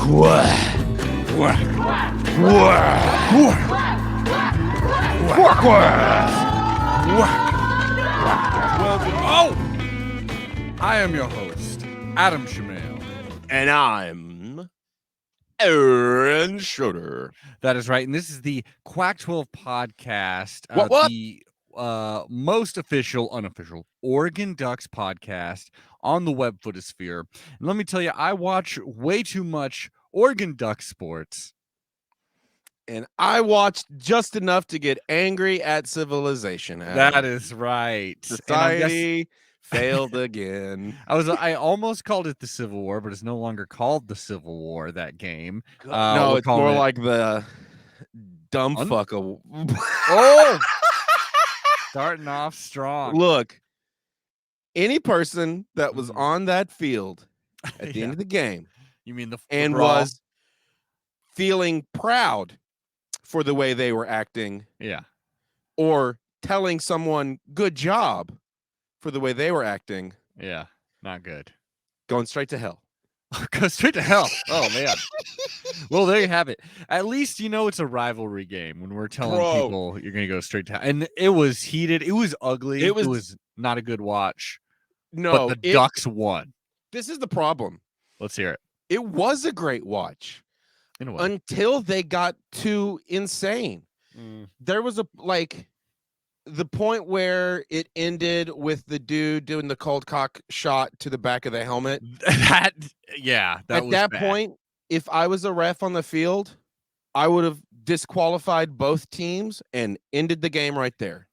I am your host, Adam Shamail. And I'm Aaron Schroeder. That is right. And this is the Pac-12 podcast. What? The most official, unofficial Oregon Ducks podcast on the web footosphere. And let me tell you, I watch way too much Oregon Ducks sports. And I watched just enough to get angry at civilization. That is right. Society failed again. I almost called it the Civil War, but it's no longer called the Civil War, that game. No, it's more like the dumb fuck. Oh! Starting off strong. Look, any person that was on that field at the end of the game, you mean the and brawl? Was feeling proud for the way they were acting, or telling someone good job for the way they were acting, not good. Going straight to hell. Go straight to hell. Oh man. Well, there you have it. At least you know it's a rivalry game when we're telling people you're gonna go straight to hell. And it was heated. It was ugly. It was not a good watch. No, but the Ducks won. This is the problem. Let's hear it. It was a great watch in a way, until they got too insane. There was the point where it ended with the dude doing the cold cock shot to the back of the helmet. At that point, if I was a ref on the field, I would have disqualified both teams and ended the game right there.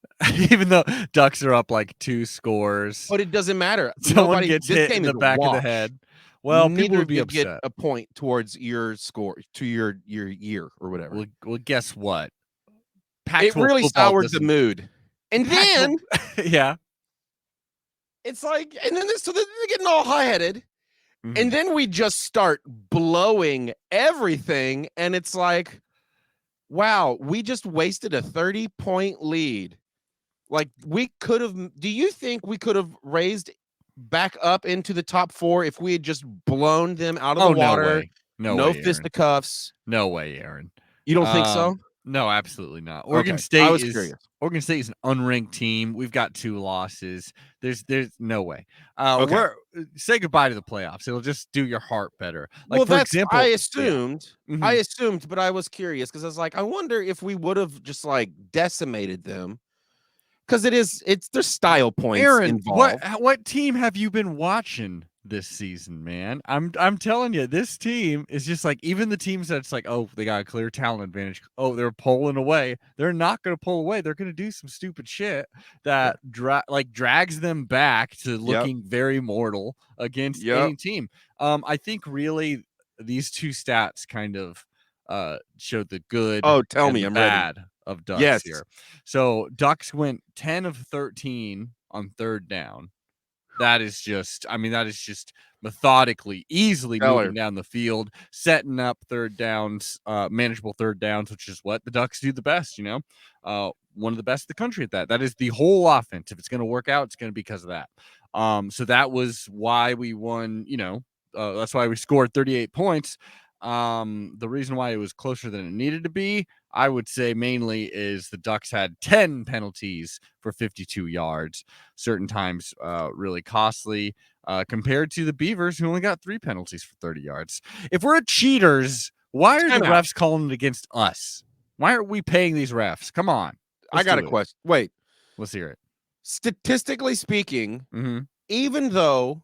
Even though Ducks are up like 2 scores. But it doesn't matter. Someone gets hit in the back of the head. Well, people would be upset. Get a point towards your score to your year or whatever. Well, guess what? It really soured the mood. And then, it's like, and then so they're getting all high-headed, and then we just start blowing everything, and it's like, wow, we just wasted a 30-point lead. Like, we could have. Do you think we could have raised back up into the top 4 if we had just blown them out of the water? No way, fisticuffs. No way, Aaron. You don't think so? No, absolutely not. Oregon State is an unranked team. We've got 2 losses. There's no way. Say goodbye to the playoffs. It'll just do your heart better. Like, for example, I assumed, but I was curious because I was like, I wonder if we would have just like decimated them. Because it's their style points. Aaron, involved. What team have you been watching this season, man? I'm telling you, this team is just like, even the teams that's like, oh, they got a clear talent advantage. Oh, they're pulling away. They're not going to pull away. They're going to do some stupid shit that drags them back to looking very mortal against any team. I think really these 2 stats kind of show the good. Oh, tell me, I'm bad ready. Of Ducks here. So Ducks went 10 of 13 on 3rd down. That is just methodically, easily moving down the field, setting up 3rd downs, manageable 3rd downs, which is what the Ducks do the best, one of the best in the country at that. That is the whole offense. If it's going to work out, it's going to be because of that. So that was why we won, that's why we scored 38 points. The reason why it was closer than it needed to be, I would say mainly is the Ducks had 10 penalties for 52 yards, certain times really costly compared to the Beavers, who only got 3 penalties for 30 yards. If we're cheaters, why are the refs calling it against us? Why aren't we paying these refs? Come on. I got a question. Wait. Let's hear it. Statistically speaking, even though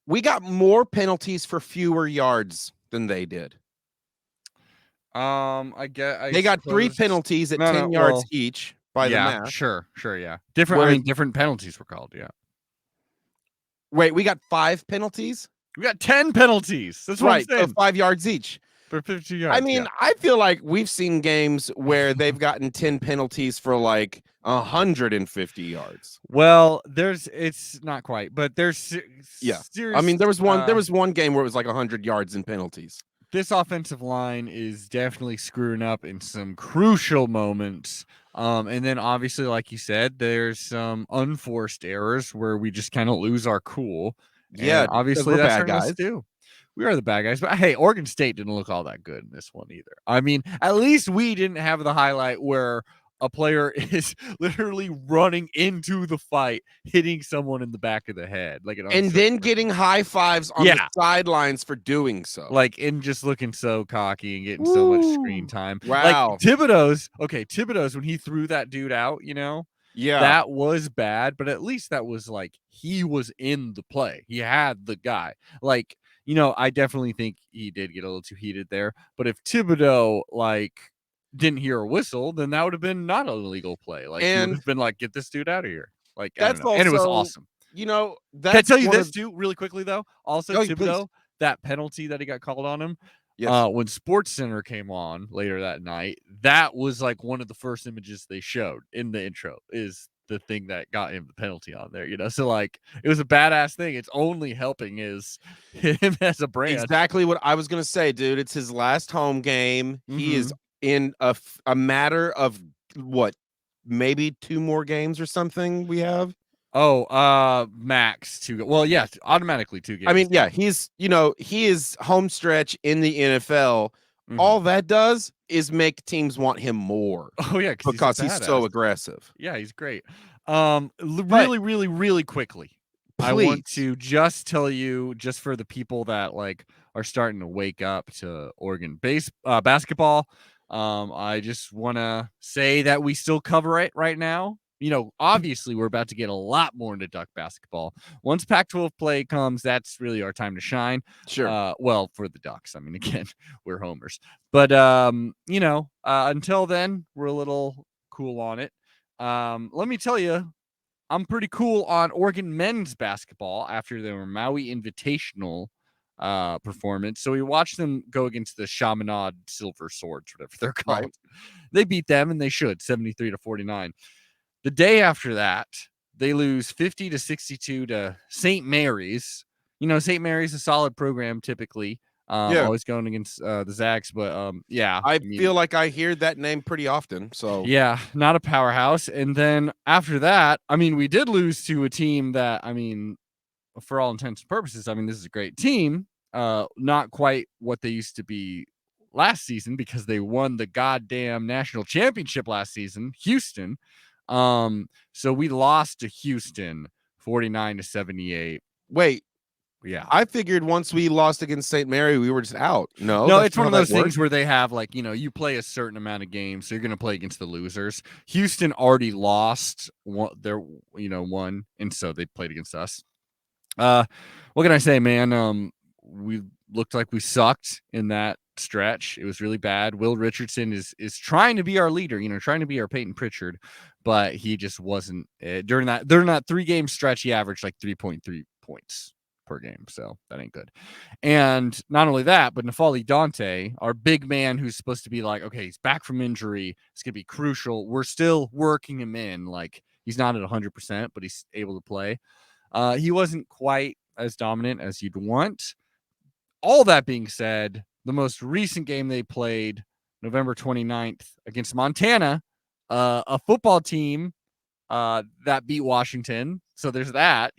we got more penalties for fewer yards than they did. They got 3 penalties at 10 yards each by the math. Sure, yeah. Different penalties were called, Wait, we got 5 penalties? We got 10 penalties. That's what I'm saying. So 5 yards each. For 52 yards. I mean, I feel like we've seen games where they've gotten 10 penalties for like 150 yards. Well, it's not quite, but there's serious, I mean, there was one game where it was like 100 yards in penalties. This offensive line is definitely screwing up in some crucial moments. And then obviously, like you said, there's some unforced errors where we just kind of lose our cool. Yeah, and obviously that's bad guys too. We are the bad guys. But hey, Oregon State didn't look all that good in this one either. I mean, at least we didn't have the highlight where a player is literally running into the fight, hitting someone in the back of the head, like and then getting high fives on the sidelines for doing so, like, and just looking so cocky and getting so much screen time. Wow. Like Thibodeau's when he threw that dude out, that was bad, but at least that was like he was in the play. He had the guy. Like, I definitely think he did get a little too heated there. But if Thibodeau didn't hear a whistle, then that would have been not an illegal play. Like, he would have been like, get this dude out of here. Like, I don't know. And it was awesome. Can I tell you this too, really quickly though? Also, Thibodeau, please. that penalty that he got called on him. Yes. When SportsCenter came on later that night, that was like one of the first images they showed in the intro is the thing that got him the penalty on there, So like it was a badass thing. It's only helping him as a brand. Exactly what I was gonna say, dude. It's his last home game. He is in a matter of what, maybe 2 more games or something we have. Max 2. Well, yeah, automatically 2 games. I mean, yeah, he's he is home stretch in the NFL. All that does is make teams want him more. Oh yeah, because he's so aggressive. Yeah, he's great. Really quickly, please. I want to just tell you, just for the people that are starting to wake up to Oregon basketball, I just want to say that we still cover it right now. Obviously, we're about to get a lot more into Duck basketball. Once Pac-12 play comes, that's really our time to shine. Sure. Well, for the Ducks. I mean, again, we're homers. But, until then, we're a little cool on it. Let me tell you, I'm pretty cool on Oregon men's basketball after their Maui Invitational performance. So we watched them go against the Chaminade Silver Swords, whatever they're called. Right. They beat them, and they should, 73-49. The day after that, they lose 50-62 to St. Mary's. St. Mary's a solid program typically. Always going against the Zags, but yeah. I feel like I hear that name pretty often. So yeah, not a powerhouse. And then after that, we did lose to a team that, for all intents and purposes, this is a great team. Not quite what they used to be last season because they won the goddamn national championship last season, Houston. So we lost to Houston 49-78. Wait. Yeah. I figured once we lost against St. Mary, we were just out. No, it's one of those things where they have you play a certain amount of games, so you're going to play against the losers. Houston already lost one, and so they played against us. What can I say, man? We looked like we sucked in that stretch. It was really bad. Will Richardson is trying to be our leader, trying to be our Peyton Pritchard, but he just wasn't. During that 3-game stretch, he averaged like 3.3 points per game, so that ain't good. And not only that, but N'Faly Dante, our big man, who's supposed to be okay, he's back from injury, it's gonna be crucial. We're still working him in. He's not at 100%, but he's able to play. He wasn't quite as dominant as you'd want. All that being said, the most recent game they played, November 29th, against Montana, a football team that beat Washington. So there's that,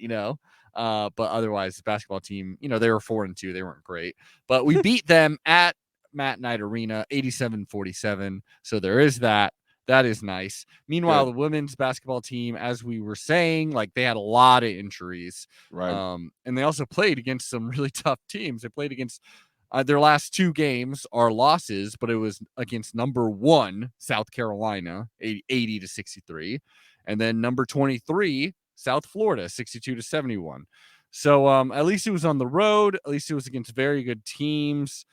but otherwise the basketball team, they were 4-2. They weren't great, but we beat them at Matt Knight Arena, 87-47. So there is that. That is nice. Meanwhile, the women's basketball team, as we were saying, they had a lot of injuries. Right. And they also played against some really tough teams. They played against their last 2 games are losses, but it was against number 1, South Carolina, 80-63. And then number 23, South Florida, 62-71. So at least it was on the road. At least it was against very good teams.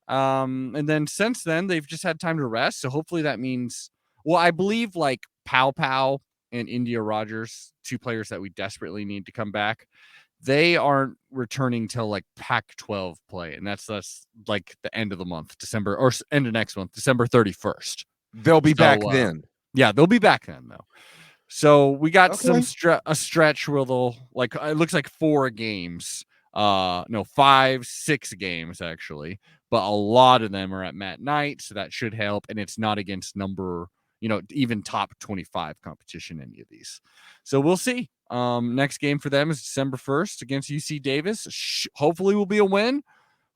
And then since then, they've just had time to rest. So hopefully that means, well, I believe Pow Pow and India Rogers, 2 players that we desperately need to come back, they aren't returning till Pac-12 play. And that's the end of the month, December, or end of next month, December 31st. They'll be back then. Yeah, they'll be back then, though. So we got a stretch where they'll it looks like 4 games. No, 5, 6 games actually, but a lot of them are at Matt Knight, so that should help. And it's not against even top 25 competition, any of these. So we'll see. Next game for them is December 1st against UC Davis. Hopefully will be a win.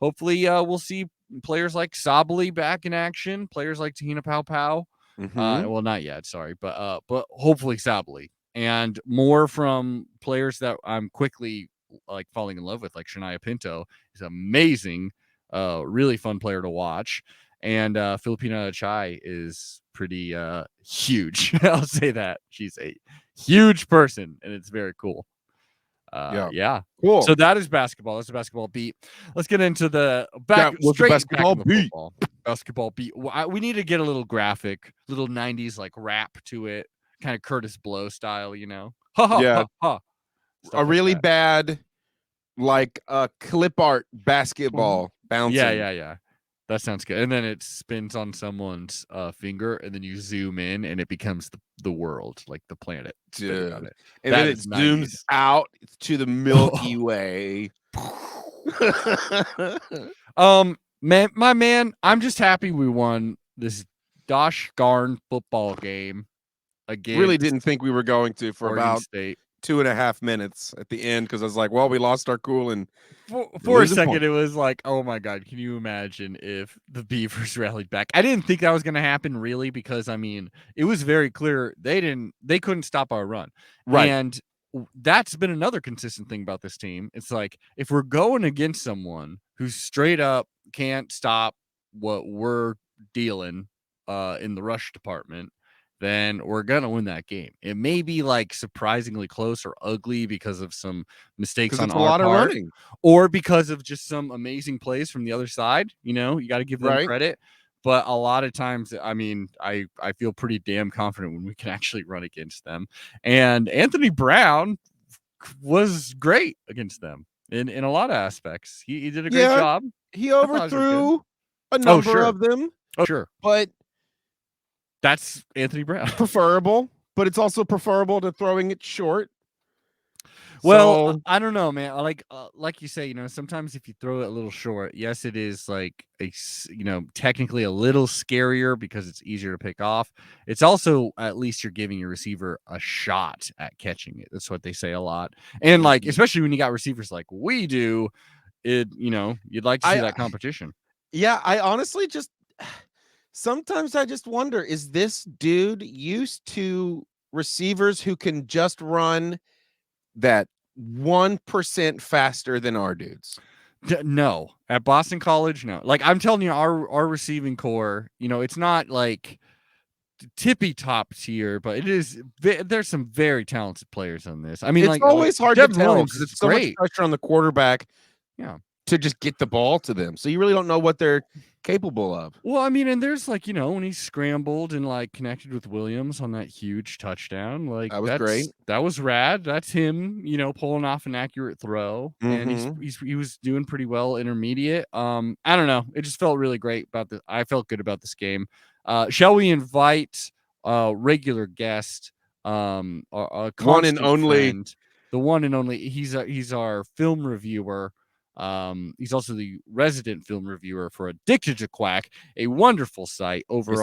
hopefully we'll see players like Sabali back in action, players like Tahina Pau Pau. Well, not yet, sorry, but hopefully Sabali, and more from players that I'm quickly like falling in love with, like Shania Pinto is amazing, really fun player to watch, and Filipina Chai is pretty huge. I'll say that she's a huge person, and it's very cool. Yeah. Cool. So that is basketball. That's a basketball beat. Let's get into the basketball beat. Football. Basketball beat. We need to get a little graphic, little 90s like rap to it, kind of Curtis Blow style, you know? Ha ha ha ha. A really bad, like clip art basketball bouncing. Yeah. That sounds good. And then it spins on someone's finger, and then you zoom in, and it becomes the world, like the planet. Dude. And then it zooms out to the Milky Way. My man, I'm just happy we won this gosh darn football game again. Really didn't think we were going to for Oregon about State. 2.5 minutes at the end, because I was like, well, we lost our cool, and for a second it was like, oh my god, can you imagine if the Beavers rallied back? I didn't think that was going to happen, really, because I mean, it was very clear they couldn't stop our run, right? And that's been another consistent thing about this team. It's like, if we're going against someone who straight up can't stop what we're dealing in the rush department, then we're gonna win that game. It may be like surprisingly close or ugly because of some mistakes on our part, or because of just some amazing plays from the other side. You know, you got to give them credit. But a lot of times, I mean, I feel pretty damn confident when we can actually run against them. And Anthony Brown was great against them in a lot of aspects. He did a great job. He overthrew a number of them. Oh, sure. But that's Anthony Brown. Preferable, but it's also preferable to throwing it short. Well, I don't know, man. Like you say, you know, sometimes if you throw it a little short, yes, it is like technically a little scarier because it's easier to pick off. It's also, at least you're giving your receiver a shot at catching it. That's what they say a lot. And like, especially when you got receivers like we do, you'd like to see that competition. Yeah, I honestly sometimes I just wonder, is this dude used to receivers who can just run that 1% faster than our dudes? No, at Boston College, no. Like, I'm telling you, our receiving core, it's not like tippy top tier, but it is. There's some very talented players on this. I mean, it's always hard to tell because it's so much pressure on the quarterback. Yeah. To just get the ball to them, so you really don't know what they're capable of. Well, I mean, and there's like, when he scrambled and like connected with Williams on that huge touchdown, like that was great. That was rad. That's him, pulling off an accurate throw, and he was doing pretty well intermediate. I don't know, it just felt really great about this. I felt good about this game. Shall we invite regular guest, a one and only friend, the one and only? He's our film reviewer. He's also the resident film reviewer for Addicted to Quack, a wonderful site over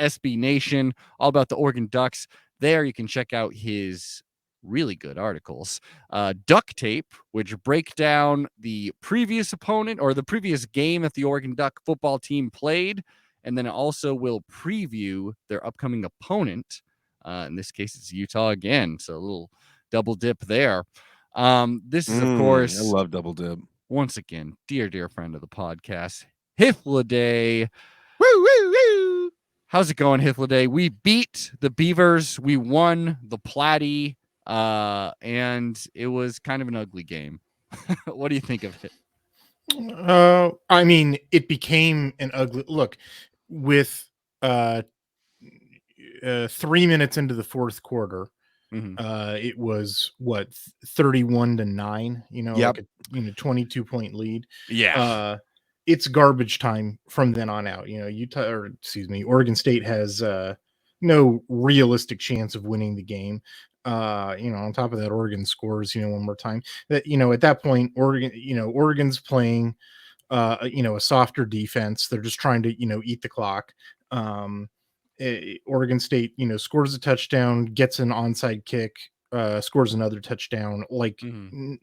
SB Nation, all about the Oregon Ducks. There you can check out his really good articles. Duck Tape, which break down the previous opponent or the previous game that the Oregon Duck football team played, and then it also will preview their upcoming opponent. In this case, it's Utah again, so a little double dip there. This is, of course, I love double dip. Once again, dear friend of the podcast, Hythloday. Woo, woo, woo. How's it going, Hythloday? We beat the Beavers. We won the Platty, and it was kind of an ugly game. What do you think of it? I mean, it became an ugly look with 3 minutes into the fourth quarter. It was 31-9, like a 22-point lead. Yeah. It's garbage time from then on out. Oregon State has no realistic chance of winning the game. On top of that, Oregon scores, one more time. That, at that point, Oregon's playing a softer defense. They're just trying to, eat the clock. Oregon State, scores a touchdown, gets an onside kick, scores another touchdown. Oregon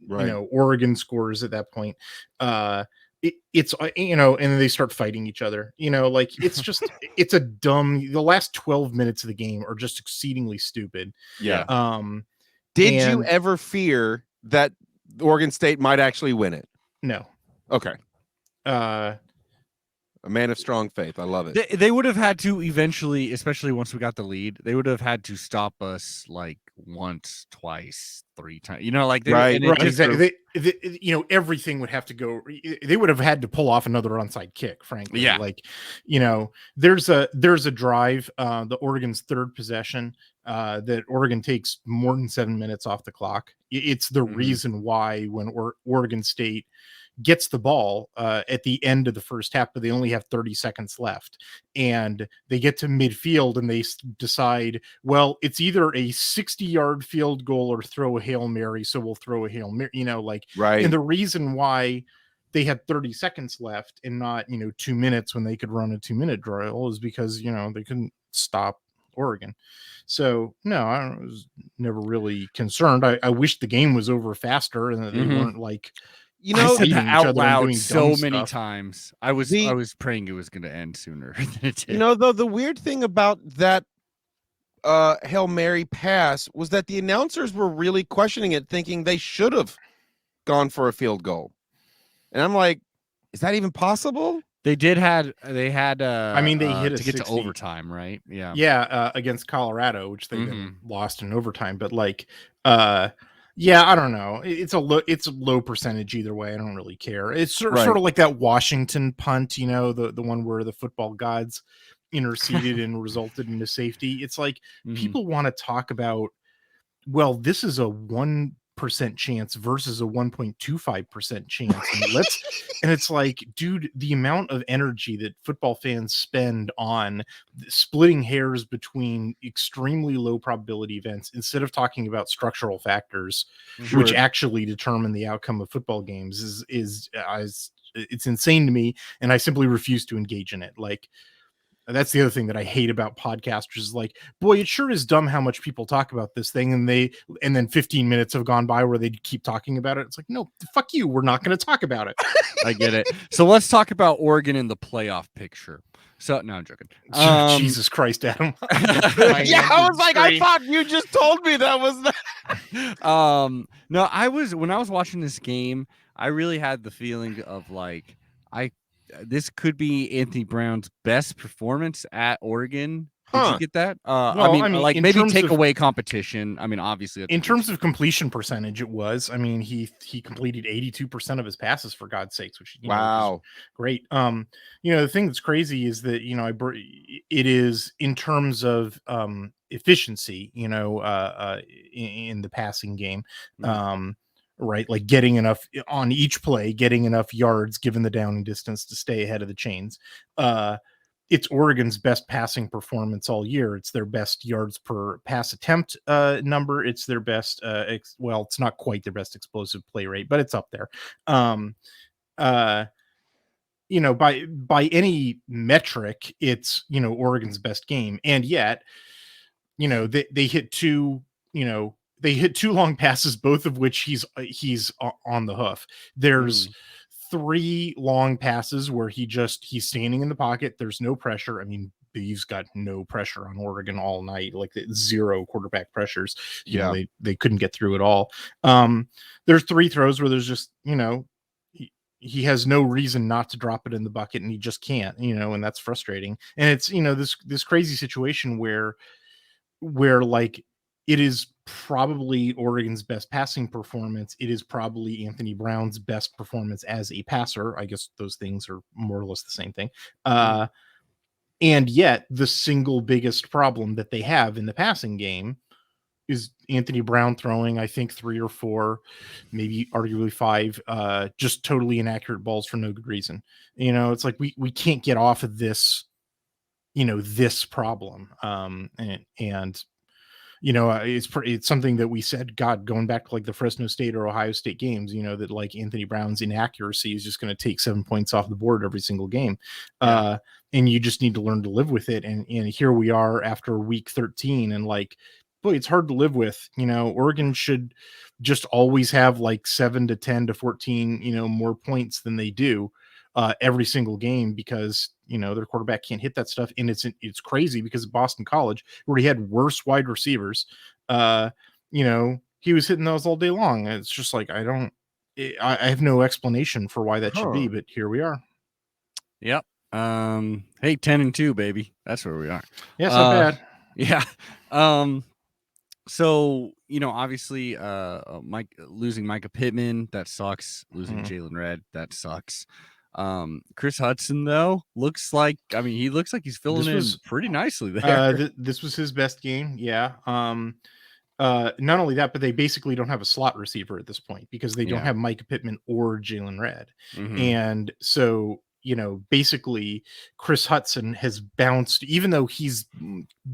scores at that point. it's and then they start fighting each other. Like it's just it's a dumb. The last 12 minutes of the game are just exceedingly stupid. Yeah. Did you ever fear that Oregon State might actually win it? No. Okay. A man of strong faith. I love it. They would have had to eventually, especially once we got the lead, they would have had to stop us like once, twice, 3 times. Like right. Exactly. Everything would have to go. They would have had to pull off another onside kick. Frankly, yeah. Like, there's a drive, the Oregon's third possession, that Oregon takes more than 7 minutes off the clock. It's the reason why when Oregon State gets the ball at the end of the first half, but they only have 30 seconds left, and they get to midfield and they decide, well, it's either a 60-yard field goal or throw a Hail Mary, so we'll throw a Hail Mary. Right. And the reason why they had 30 seconds left and not 2 minutes when they could run a 2-minute drill is because they couldn't stop Oregon. So no, I was never really concerned. I wish the game was over faster and that they weren't like, I said that out loud so many times. I was praying it was going to end sooner than it did. Though, the weird thing about that Hail Mary pass was that the announcers were really questioning it, thinking they should have gone for a field goal. And I'm like, is that even possible? They had they hit a to get to overtime, right? Yeah, against Colorado, which they then lost in overtime. But yeah, I don't know. It's a low percentage either way. I don't really care. It's sort of like that Washington punt, the one where the football gods interceded and resulted in a safety. It's like people want to talk about, well, this is a 1% chance versus a 1.25% chance. And it's like, dude, the amount of energy that football fans spend on splitting hairs between extremely low probability events instead of talking about structural factors, which actually determine the outcome of football games is it's insane to me. And I simply refuse to engage in it. Like, that's the other thing that I hate about podcasters is like, boy, it sure is dumb how much people talk about this thing. And then 15 minutes have gone by where they keep talking about it. It's like, no, fuck you. We're not going to talk about it. I get it. So let's talk about Oregon in the playoff picture. So no, I'm joking. Jesus Christ, Adam. Yeah, I was like, I thought you just told me that was that. No, when I was watching this game, I really had the feeling of like, this could be Anthony Brown's best performance at Oregon. Did you get that? Like maybe take away competition. I mean, obviously, in terms of completion percentage, it was. I mean, he completed 82% of his passes, for God's sakes, which wow, great. The thing that's crazy is that it is in terms of efficiency. In the passing game. Right, like getting enough on each play, getting enough yards given the down and distance to stay ahead of the chains. It's Oregon's best passing performance all year. It's their best yards per pass attempt number. It's their best, it's not quite their best explosive play rate, but it's up there. By any metric, it's Oregon's best game, and yet, they hit two. They hit 2 long passes, both of which he's on the hoof. There's 3 long passes where he's standing in the pocket. There's no pressure. I mean, he's got no pressure on Oregon all night, like 0 quarterback pressures. They couldn't get through at all. There's 3 throws where there's just, he has no reason not to drop it in the bucket, and he just can't, and that's frustrating. And it's, this crazy situation where like, it is probably Oregon's best passing performance. It is probably Anthony Brown's best performance as a passer. I guess those things are more or less the same thing. And yet the single biggest problem that they have in the passing game is Anthony Brown throwing, I think, 3 or 4, maybe arguably 5, just totally inaccurate balls for no good reason. It's like we can't get off of this, this problem. It's something that we said, God, going back to like the Fresno State or Ohio State games, that like Anthony Brown's inaccuracy is just going to take 7 points off the board every single game. And you just need to learn to live with it. And here we are after week 13, and like, boy, it's hard to live with. Oregon should just always have like 7 to 10 to 14, more points than they do. every single game because their quarterback can't hit that stuff. And it's crazy because at Boston College, where he had worse wide receivers, he was hitting those all day long. And it's just like I have no explanation for why that should be, but here we are. Yep. Hey, 10-2, baby. That's where we are. Yeah, it's not bad. Yeah. So obviously, losing Micah Pittman, that sucks. Losing Jalen Redd, that sucks. Chris Hudson though looks like he's filling in pretty nicely there. This was his best game. Yeah. Not only that, but they basically don't have a slot receiver at this point because they don't have Micah Pittman or Jalen Redd. And so, basically Chris Hudson has bounced, even though he's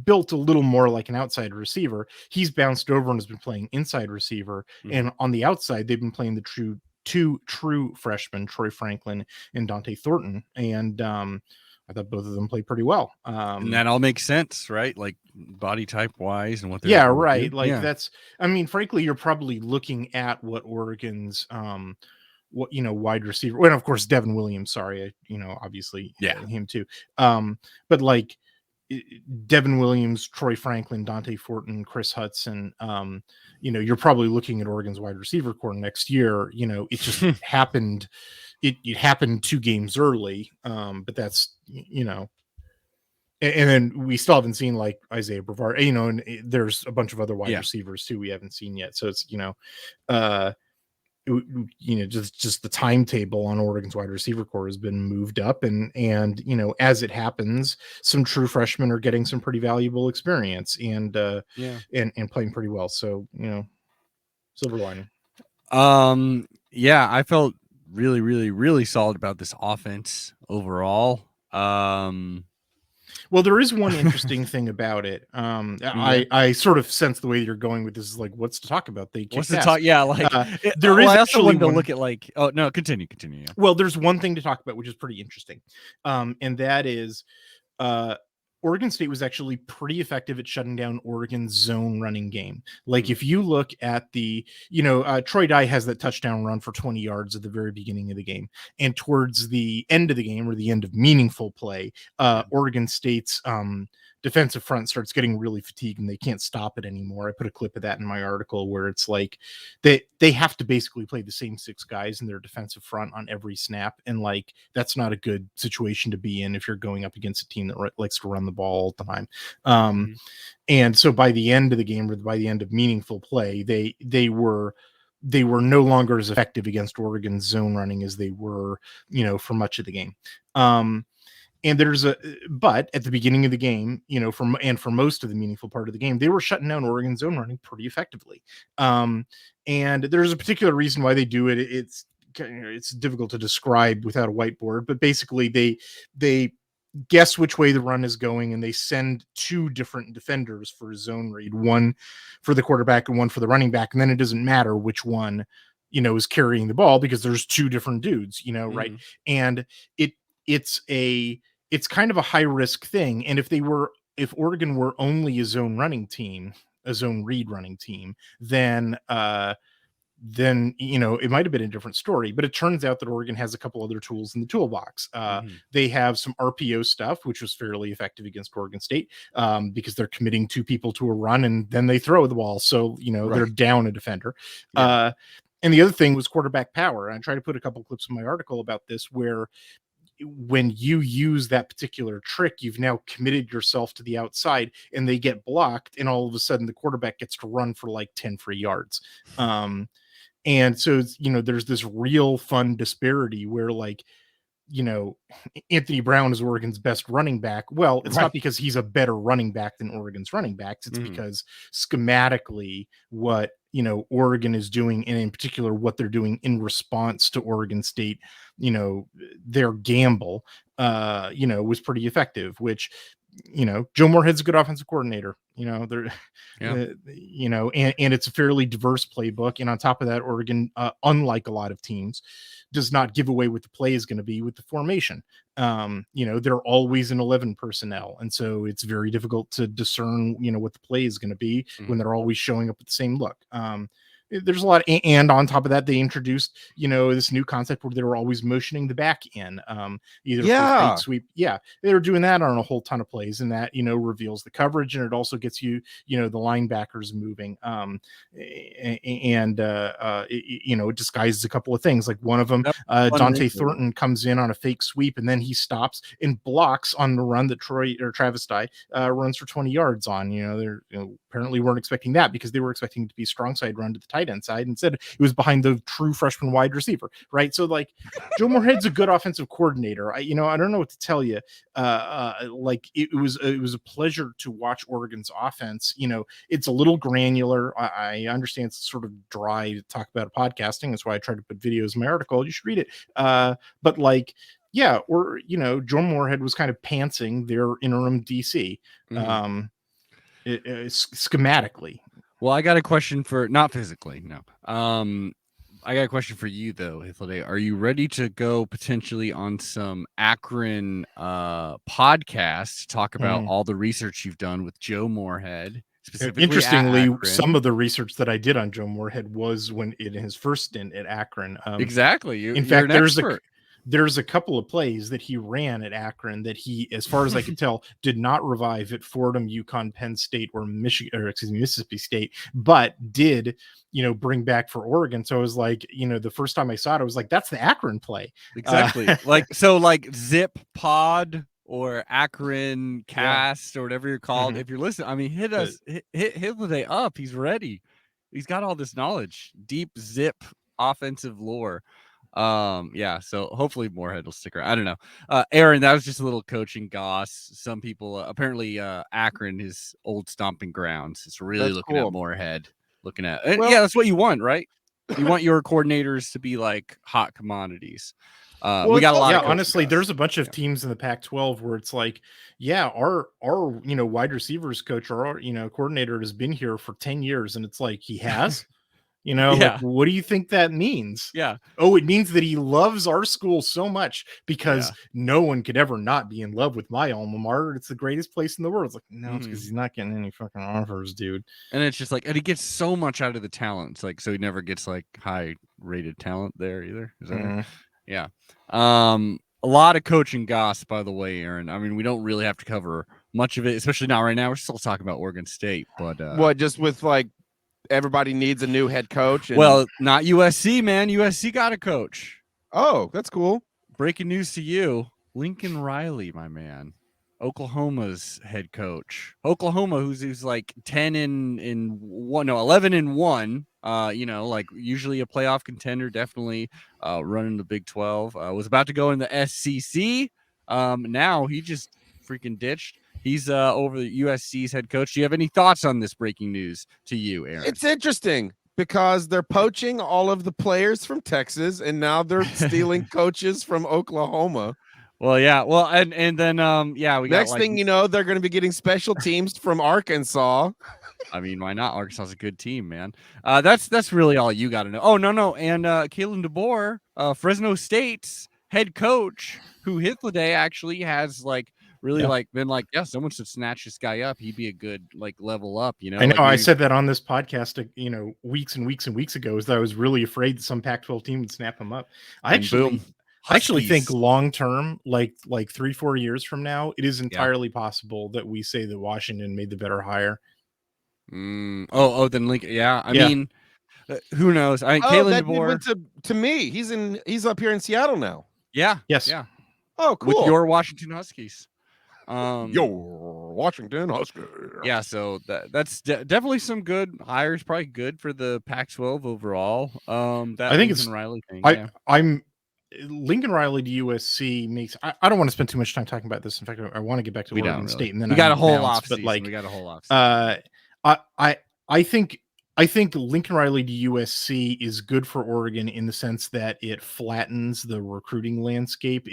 built a little more like an outside receiver, he's bounced over and has been playing inside receiver. And on the outside, they've been playing the two true freshmen, Troy Franklin and Dante Thornton. And I thought both of them played pretty well. And that all makes sense, right? Like body type wise and what they're right. Like that's, frankly, you're probably looking at what Oregon's wide receiver, and of course Devin Williams, obviously him too. But like Devin Williams, Troy Franklin, Dante Thornton, Chris Hudson, you're probably looking at Oregon's wide receiver core next year. It just happened. It happened 2 games early, but that's and then we still haven't seen like Isaiah Brevard, and there's a bunch of other wide receivers too we haven't seen yet. So it's just the timetable on Oregon's wide receiver core has been moved up, and as it happens, some true freshmen are getting some pretty valuable experience and playing pretty well. So silver lining. I felt really, really, really solid about this offense overall. Well, there is one interesting thing about it. I sort of sense the way you're going with this is like, what's to talk about? What's to talk? Yeah, like there is. I also wanted to look at like. Oh no, continue. Yeah. Well, there's one thing to talk about which is pretty interesting, and that is, Oregon State was actually pretty effective at shutting down Oregon's zone running game. Like if you look at the, Troy Dye has that touchdown run for 20 yards at the very beginning of the game. And towards the end of the game, or the end of meaningful play, Oregon State's defensive front starts getting really fatigued and they can't stop it anymore. I put a clip of that in my article where it's like they have to basically play the same 6 guys in their defensive front on every snap. And like, that's not a good situation to be in if you're going up against a team that likes to run the ball all the time. And so by the end of the game, or by the end of meaningful play, they were no longer as effective against Oregon's zone running as they were, for much of the game. And but at the beginning of the game, for most of the meaningful part of the game, they were shutting down Oregon's zone running pretty effectively. And there's a particular reason why they do it. It's difficult to describe without a whiteboard, but basically they guess which way the run is going, and they send 2 different defenders for a zone read, one for the quarterback and one for the running back. And then it doesn't matter which one, is carrying the ball because there's 2 different dudes, right? And it's kind of a high risk thing. And if Oregon were only a zone read running team, then it might have been a different story. But it turns out that Oregon has a couple other tools in the toolbox. They have some RPO stuff, which was fairly effective against Oregon State, because they're committing 2 people to a run and then they throw the ball. So, they're down a defender. And the other thing was quarterback power. And I try to put a couple clips in my article about this, where when you use that particular trick, you've now committed yourself to the outside and they get blocked. And all of a sudden the quarterback gets to run for like 10 free yards. And so, there's this real fun disparity where like, Anthony Brown is Oregon's best running back. Well, it's not because he's a better running back than Oregon's running backs. It's because schematically what, Oregon is doing, and in particular what they're doing in response to Oregon State, their gamble, was pretty effective, which, Joe Moorhead's a good offensive coordinator, and it's a fairly diverse playbook. And on top of that, Oregon, unlike a lot of teams, does not give away what the play is going to be with the formation. They're always in 11 personnel. And so it's very difficult to discern, what the play is going to be when they're always showing up with the same look. there's a lot and on top of that they introduced this new concept where they were always motioning the back in, either for fake sweep. Yeah, they were doing that on a whole ton of plays, and that reveals the coverage, and it also gets you the linebackers moving, and it disguises a couple of things. Like one of them, Dante Thornton comes in on a fake sweep, and then he stops and blocks on the run that Travis Dye runs for 20 yards on. They're apparently weren't expecting that, because they were expecting it to be a strong side run to the tight end side. Instead, it was behind the true freshman wide receiver, right? So like, Joe Moorhead's a good offensive coordinator. I don't know what to tell you. Like it was a pleasure to watch Oregon's offense. It's a little granular. I understand it's sort of dry to talk about podcasting. That's why I tried to put videos in my article. You should read it. But like, yeah, or Joe Moorhead was kind of pantsing their interim DC. Schematically. Well, I got a question for, not physically, no. I got a question for you though, Hythloday. Are you ready to go potentially on some Akron podcast to talk about all the research you've done with Joe Moorhead? Specifically, interestingly, some of the research that I did on Joe Moorhead was when in his first stint at Akron. Exactly. In fact, there's a couple of plays that he ran at Akron that he, as far as I could tell, did not revive at Fordham, UConn, Penn State, or Mississippi State, but did, bring back for Oregon. So I was like, the first time I saw it, I was like, that's the Akron play. Exactly. like Zip Pod or Akron Cast or whatever you're called. If you're listening, I mean, hit Hythloday up. He's ready. He's got all this knowledge, deep zip offensive lore. So hopefully Moorhead will stick around. I don't know. Aaron, that was just a little coaching goss. Some people apparently Akron, his old stomping grounds, is really looking at Moorhead, that's what you want, right? You want your coordinators to be like hot commodities. We got a lot of honestly, there's a bunch of teams in the Pac-12 where it's like, our wide receivers coach, our coordinator has been here for 10 years, and it's like, he has. Like, what do you think that means? Yeah. Oh, it means that he loves our school so much, because no one could ever not be in love with my alma mater. It's the greatest place in the world. It's like, no, it's because he's not getting any fucking offers, dude. And it's just like, and he gets so much out of the talent. It's like, so he never gets like high rated talent there either. Is that it? Yeah. A lot of coaching gossip, by the way, Aaron. I mean, we don't really have to cover much of it, especially not right now. We're still talking about Oregon State, but just with like, everybody needs a new head coach. Well, not USC, man. USC got a coach. Oh, that's cool. Breaking news to you. Lincoln Riley, my man. Oklahoma's head coach. Oklahoma, who's like 11 and 1. Like usually a playoff contender, definitely running the Big 12. Was about to go in the SEC. Now he just freaking ditched. He's over the USC's head coach. Do you have any thoughts on this breaking news to you, Aaron? It's interesting because they're poaching all of the players from Texas, and now they're stealing coaches from Oklahoma. Well, yeah. Well, and then we got next thing you know, they're going to be getting special teams from Arkansas. I mean, why not? Arkansas is a good team, man. That's really all you got to know. Oh, no. And Kalen DeBoer, Fresno State's head coach, who Hythloday actually has been like, someone should snatch this guy up. He'd be a good level up, I know. I said that on this podcast, weeks and weeks and weeks ago, is that I was really afraid that some Pac-12 team would snap him up. I actually think long term, like 3-4 years from now, it is entirely possible that we say that Washington made the better hire. Then Lincoln. Yeah, I mean, who knows? I mean, Kalen DeBoer went to me. He's up here in Seattle now. Yeah. Yes. Yeah. Oh, cool. With your Washington Huskies. Your Washington Huskies. Yeah, so that's definitely some good hires. Probably good for the Pac-12 overall. I think it's Riley thing. I'm Lincoln Riley to USC makes. I don't want to spend too much time talking about this. In fact, I want to get back to Oregon State, and then we got a whole off season. We got a whole off season. I think Lincoln Riley to USC is good for Oregon in the sense that it flattens the recruiting landscape.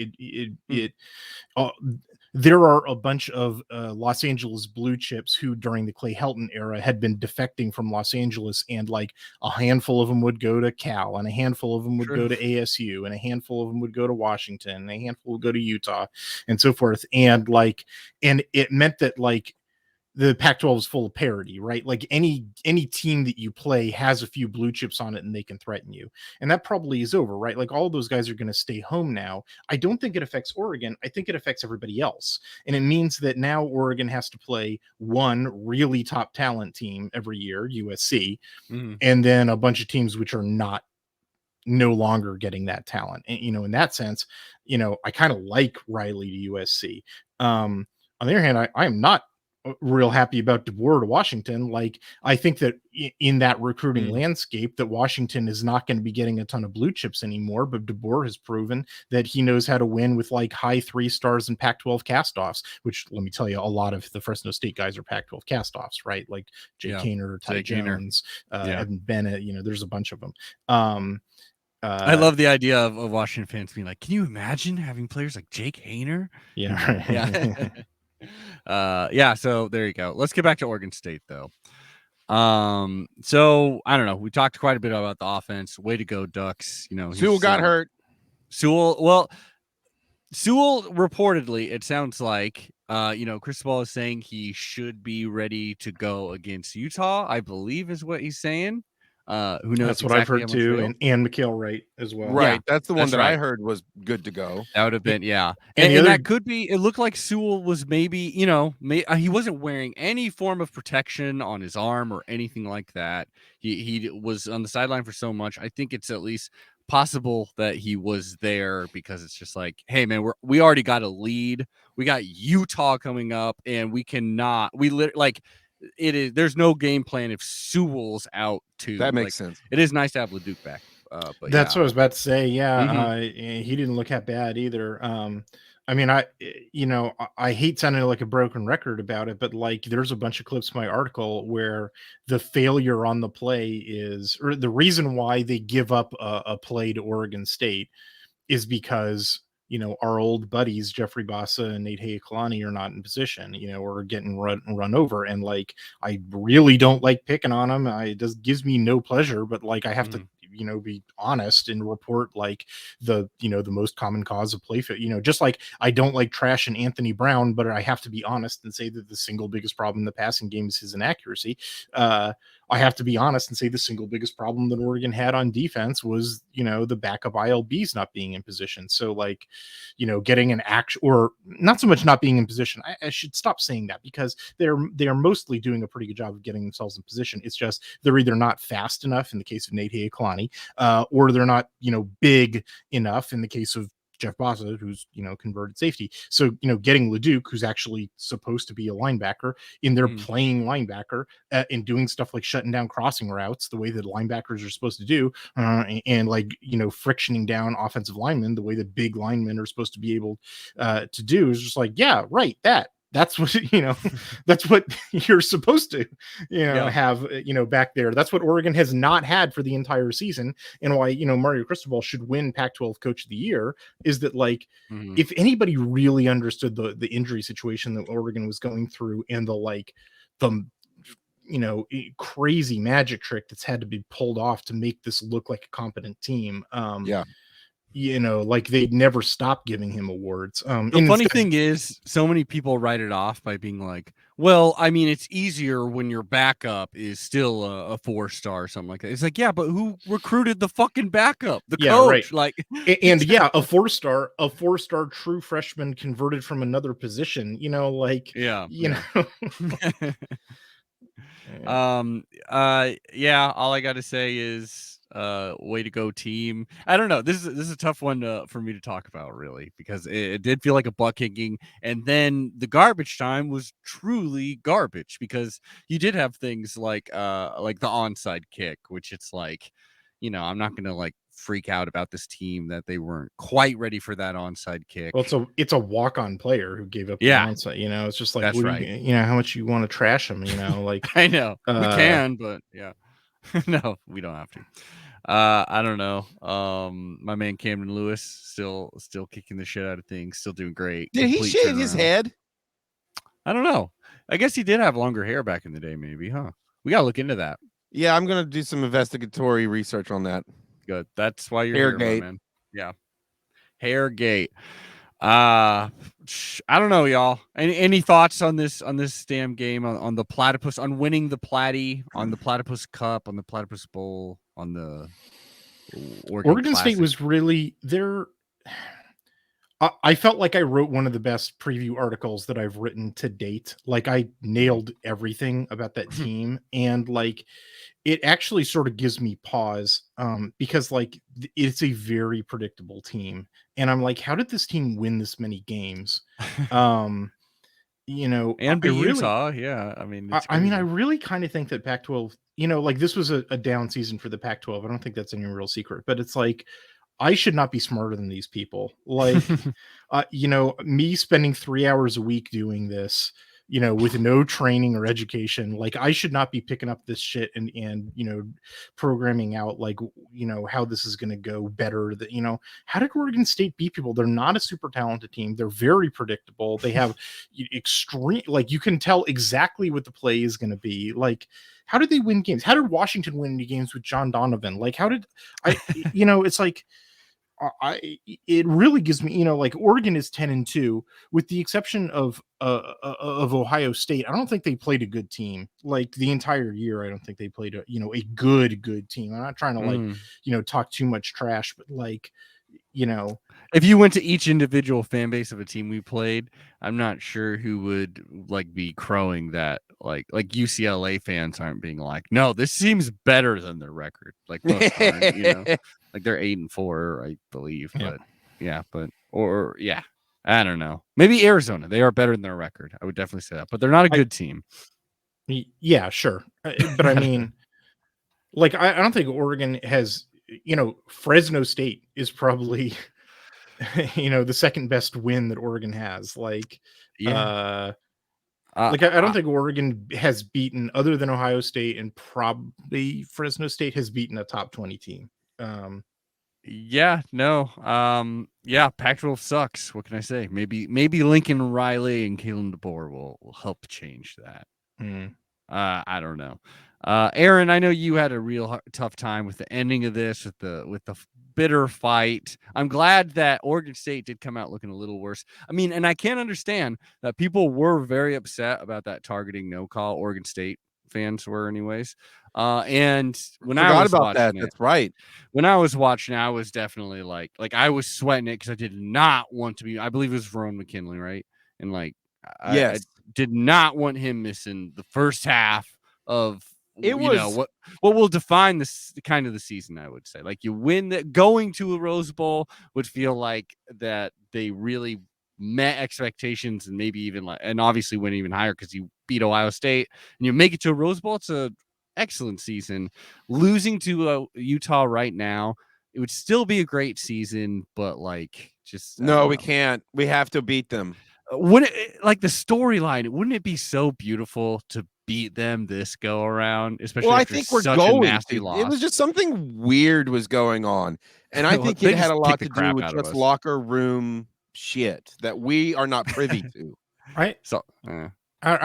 There are a bunch of Los Angeles blue chips who during the Clay Helton era had been defecting from Los Angeles, and like a handful of them would go to Cal, and a handful of them would go to ASU, and a handful of them would go to Washington, and a handful would go to Utah, and so forth. And it meant that the Pac-12 is full of parity, right? Like any team that you play has a few blue chips on it and they can threaten you. And that probably is over, right? Like all of those guys are going to stay home now. I don't think it affects Oregon. I think it affects everybody else. And it means that now Oregon has to play one really top talent team every year, USC, and then a bunch of teams which are no longer getting that talent. And, in that sense, I kind of like Riley to USC. On the other hand, I am not real happy about DeBoer to Washington. Like, I think that in that recruiting landscape that Washington is not going to be getting a ton of blue chips anymore, but DeBoer has proven that he knows how to win with like high 3 stars and Pac-12 castoffs, which, let me tell you, a lot of the Fresno State guys are Pac-12 castoffs, right? Like Jake Haener, Ty Jones, Evan Bennett, there's a bunch of them. I love the idea of Washington fans being like, can you imagine having players like Jake Haener? Yeah. Yeah. So there you go. Let's get back to Oregon State though. So I don't know. We talked quite a bit about the offense. Way to go, Ducks. Sewell got hurt. Sewell reportedly, it sounds like, Cristobal is saying he should be ready to go against Utah, I believe is what he's saying. Who knows? That's what I've heard too, and McHale Wright as well. Right, that's the one that I heard was good to go. That would have been, and that could be. It looked like Sewell was maybe, he wasn't wearing any form of protection on his arm or anything like that. He was on the sideline for so much. I think it's at least possible that he was there because it's just like, hey man, we already got a lead. We got Utah coming up, and we cannot. There's no game plan if Sewell's out too. That makes sense. It is nice to have Leduc back. But that's what I was about to say. Yeah, he didn't look that bad either. I mean, I hate sounding like a broken record about it, but like there's a bunch of clips in my article where the failure on the play or the reason why they give up a play to Oregon State is because our old buddies, Jeffrey Bassa and Nate Heikalani, are not in position, or getting run over. And like, I really don't like picking on them. It gives me no pleasure, but like, I have to, be honest and report like the most common cause of play fit, just like I don't like trashing Anthony Brown, but I have to be honest and say that the single biggest problem in the passing game is his inaccuracy. I have to be honest and say the single biggest problem that Oregon had on defense was, the backup ILBs not being in position. So like, getting an or not so much not being in position. I should stop saying that because they are mostly doing a pretty good job of getting themselves in position. It's just they're either not fast enough in the case of Nate Heikalani, or they're not, big enough in the case of Jeff Bassa, who's, converted safety. So, getting Leduc, who's actually supposed to be a linebacker, in there playing linebacker and doing stuff like shutting down crossing routes the way that linebackers are supposed to do, and like, frictioning down offensive linemen the way that big linemen are supposed to be able to do is just like, yeah, right, that's what that's what you're supposed to have back there. That's what Oregon has not had for the entire season, and why Mario Cristobal should win Pac-12 Coach of the Year is that like if anybody really understood the injury situation that Oregon was going through and the crazy magic trick that's had to be pulled off to make this look like a competent team, like they'd never stop giving him awards. The funny thing is, so many people write it off by being like, well, I mean, it's easier when your backup is still a 4-star or something like that. It's like, yeah, but who recruited the fucking backup? The coach, right. Like, and a 4-star true freshman converted from another position, all I gotta say is way to go, team. I don't know, this is a tough one for me to talk about, really, because it did feel like a butt kicking, and then the garbage time was truly garbage because you did have things like the onside kick, which it's like, I'm not gonna like freak out about this team that they weren't quite ready for that onside kick. Well, it's a walk-on player who gave up the onside. It's just like, that's right. How much you want to trash him? Like I know we can, but yeah. No, we don't have to. I don't know. My man Camden Lewis still kicking the shit out of things, still doing great. Did he shave his head? I don't know. I guess he did have longer hair back in the day, maybe, huh? We gotta look into that. Yeah, I'm gonna do some investigatory research on that. Good. That's why you're Hairgate, man. Yeah. Hairgate. I don't know, y'all. Any thoughts on this damn game, on the Platypus, on winning the Platty, on the Platypus Cup, on the Platypus Bowl, on the Oregon State was really there. I felt like I wrote one of the best preview articles that I've written to date. Like, I nailed everything about that team, and like it actually sort of gives me pause, because like it's a very predictable team, and I'm like, how did this team win this many games? You know, and I beat really, Utah, yeah. I mean, it's I mean, I crazy. really kind of think that Pac-12, you know, like this was a down season for the Pac-12. I don't think that's any real secret, but it's like I should not be smarter than these people. Like, you know, me spending 3 hours a week doing this, you know, with no training or education, like I should not be picking up this shit and you know, programming out like, you know, how this is going to go better. That, you know, how did Oregon State beat people? They're not a super talented team. They're very predictable. They have extreme, like you can tell exactly what the play is going to be. Like, how did they win games? How did Washington win any games with John Donovan? Like, how did you know, it's like, it really gives me, you know, like Oregon is 10-2 with the exception of Ohio State. I don't think they played a good team like the entire year. I don't think they played a, you know, a good team. I'm not trying to like, you know, talk too much trash, but like, you know, if you went to each individual fan base of a team we played, I'm not sure who would like be crowing that like UCLA fans aren't being like, no, this seems better than their record. Like most aren't, you know, like they're 8-4, I believe, yeah. but yeah, but or yeah, I don't know. Maybe Arizona, they are better than their record. I would definitely say that, but they're not a good team. Yeah, sure, but I mean, like I don't think Oregon has, you know, Fresno State is probably you know, the second best win that Oregon has. Like, Yeah. like I don't think Oregon has beaten, other than Ohio State and probably Fresno State, has beaten a top 20 team. Yeah, no. Yeah, Pac-12 sucks. What can I say? Maybe Lincoln Riley and Kalen DeBoer will help change that. I don't know. Aaron, I know you had a real tough time with the ending of this, with the bitter fight. I'm glad that Oregon State did come out looking a little worse. I mean, and I can't understand that people were very upset about that targeting no call. Oregon State fans were, anyways. And when I Forgot was about that. watching it, That's right. when I was watching, I was definitely like I was sweating it because I did not want to be. I believe it was Verone McKinley, right? And like I Yes. did not want him missing the first half of, It you know, was what will define this kind of the season. I would say, like, you win that, going to a Rose Bowl would feel like that they really met expectations, and maybe even like, and obviously went even higher because you beat Ohio State and you make it to a Rose Bowl. It's a excellent season. Losing to Utah right now, it would still be a great season, but like, just no, we can't. We have to beat them. wouldn't it, like the storyline, wouldn't it be so beautiful to beat them this go around, especially Well, I after think we're such a going nasty to. It was loss? just something weird was going on, and I think They it had just a kicked lot the to do crap with out of just us. locker room shit that we are not privy to. I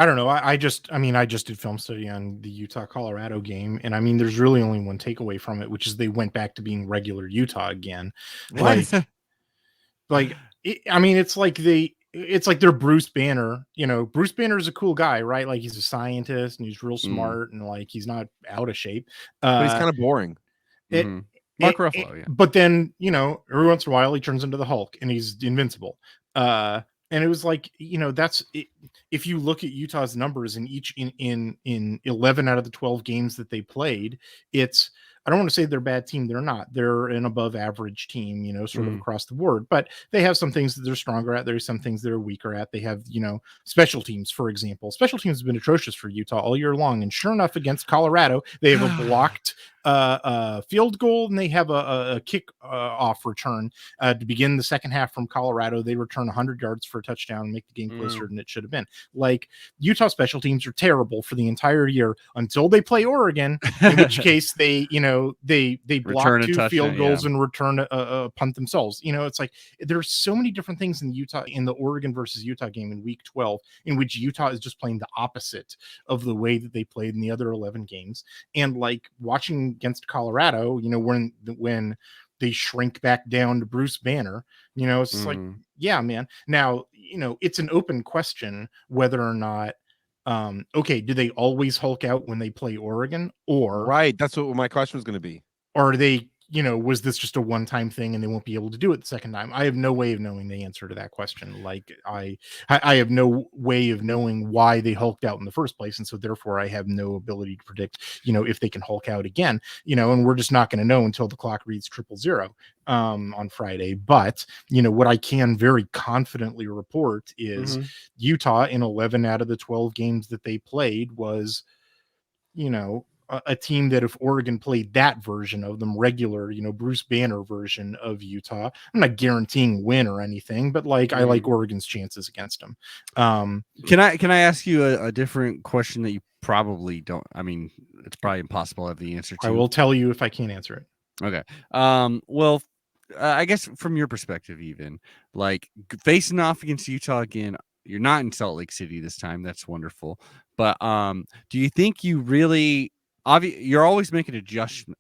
don't know. I just did film study on the Utah Colorado game, and I mean, there's really only one takeaway from it, which is they went back to being regular Utah again. Like I mean, it's like they're Bruce Banner. You know, Bruce Banner is a cool guy, right? Like, he's a scientist and he's real smart and like he's not out of shape. But he's kind of boring. Mark Ruffalo, yeah. But then, you know, every once in a while he turns into the Hulk and he's invincible. And it was like, you know, that's it. If you look at Utah's numbers in 11 out of the 12 games that they played, it's, I don't want to say they're a bad team. They're not. They're an above average team, you know, sort of across the board. But they have some things that they're stronger at. There's some things they're weaker at. They have, you know, special teams, for example. Special teams have been atrocious for Utah all year long. And sure enough, against Colorado, they have a blocked field goal, and they have a kick off return to begin the second half from Colorado. They return 100 yards for a touchdown and make the game closer than it should have been. Like, Utah special teams are terrible for the entire year until they play Oregon, in which case they, you know, they block 2 field goals and return a punt themselves. You know, it's like there's so many different things in the Oregon versus Utah game in week 12 in which Utah is just playing the opposite of the way that they played in the other 11 games. And like watching against Colorado, you know, when they shrink back down to Bruce Banner, you know, it's like, yeah, man. Now, it's an open question whether or not, okay, do they always Hulk out when they play Oregon, or Right. That's what my question was going to be. are they, was this just a one-time thing and they won't be able to do it the second time? I have no way of knowing the answer to that question. Like I have no way of knowing why they hulked out in the first place, and so therefore I have no ability to predict, if they can Hulk out again. And we're just not going to know until the clock reads 000 on Friday. But what I can very confidently report is Utah, in 11 out of the 12 games that they played, was a team that, if Oregon played that version of them, regular, Bruce Banner version of Utah, I'm not guaranteeing win or anything, but like I like Oregon's chances against them. Can I ask you a different question that you probably don't? I mean, it's probably impossible to have the answer to. I will tell you if I can't answer it. Okay. Well, I guess from your perspective, even like facing off against Utah again, you're not in Salt Lake City this time. That's wonderful. But do you think you really? You're always making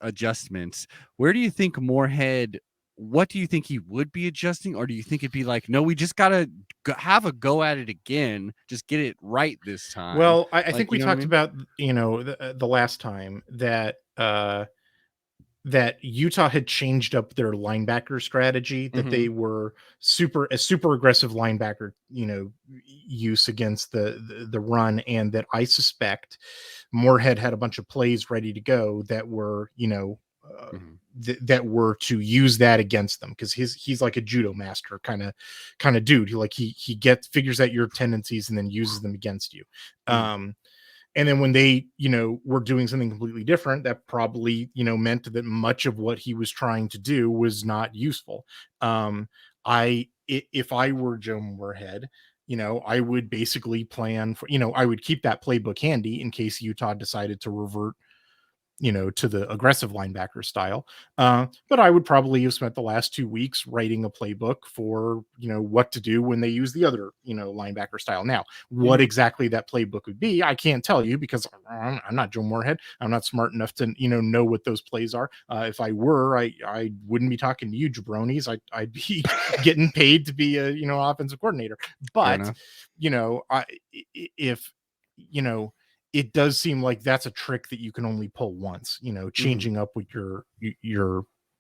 adjustments. Where do you think Moorhead? What do you think he would be adjusting, or do you think it'd be like, no, we just gotta have a go at it again, just get it right this time? Well, I think we talked about the last time that that Utah had changed up their linebacker strategy, that they were super aggressive linebacker, use against the run, and that I suspect Moorhead had a bunch of plays ready to go that were, that were to use that against them, because he's like a judo master kind of dude. He figures out your tendencies and then uses them against you. And then when they, were doing something completely different, that probably, meant that much of what he was trying to do was not useful. If I were Joe Moorhead, I would basically plan for, I would keep that playbook handy in case Utah decided to revert, to the aggressive linebacker style. But I would probably have spent the last 2 weeks writing a playbook for, what to do when they use the other, linebacker style. Now, what exactly that playbook would be, I can't tell you, because I'm not Joe Moorhead. I'm not smart enough to, know what those plays are. If I were, I wouldn't be talking to you jabronis. I'd be getting paid to be a, offensive coordinator. But, if, it does seem like that's a trick that you can only pull once, changing up with your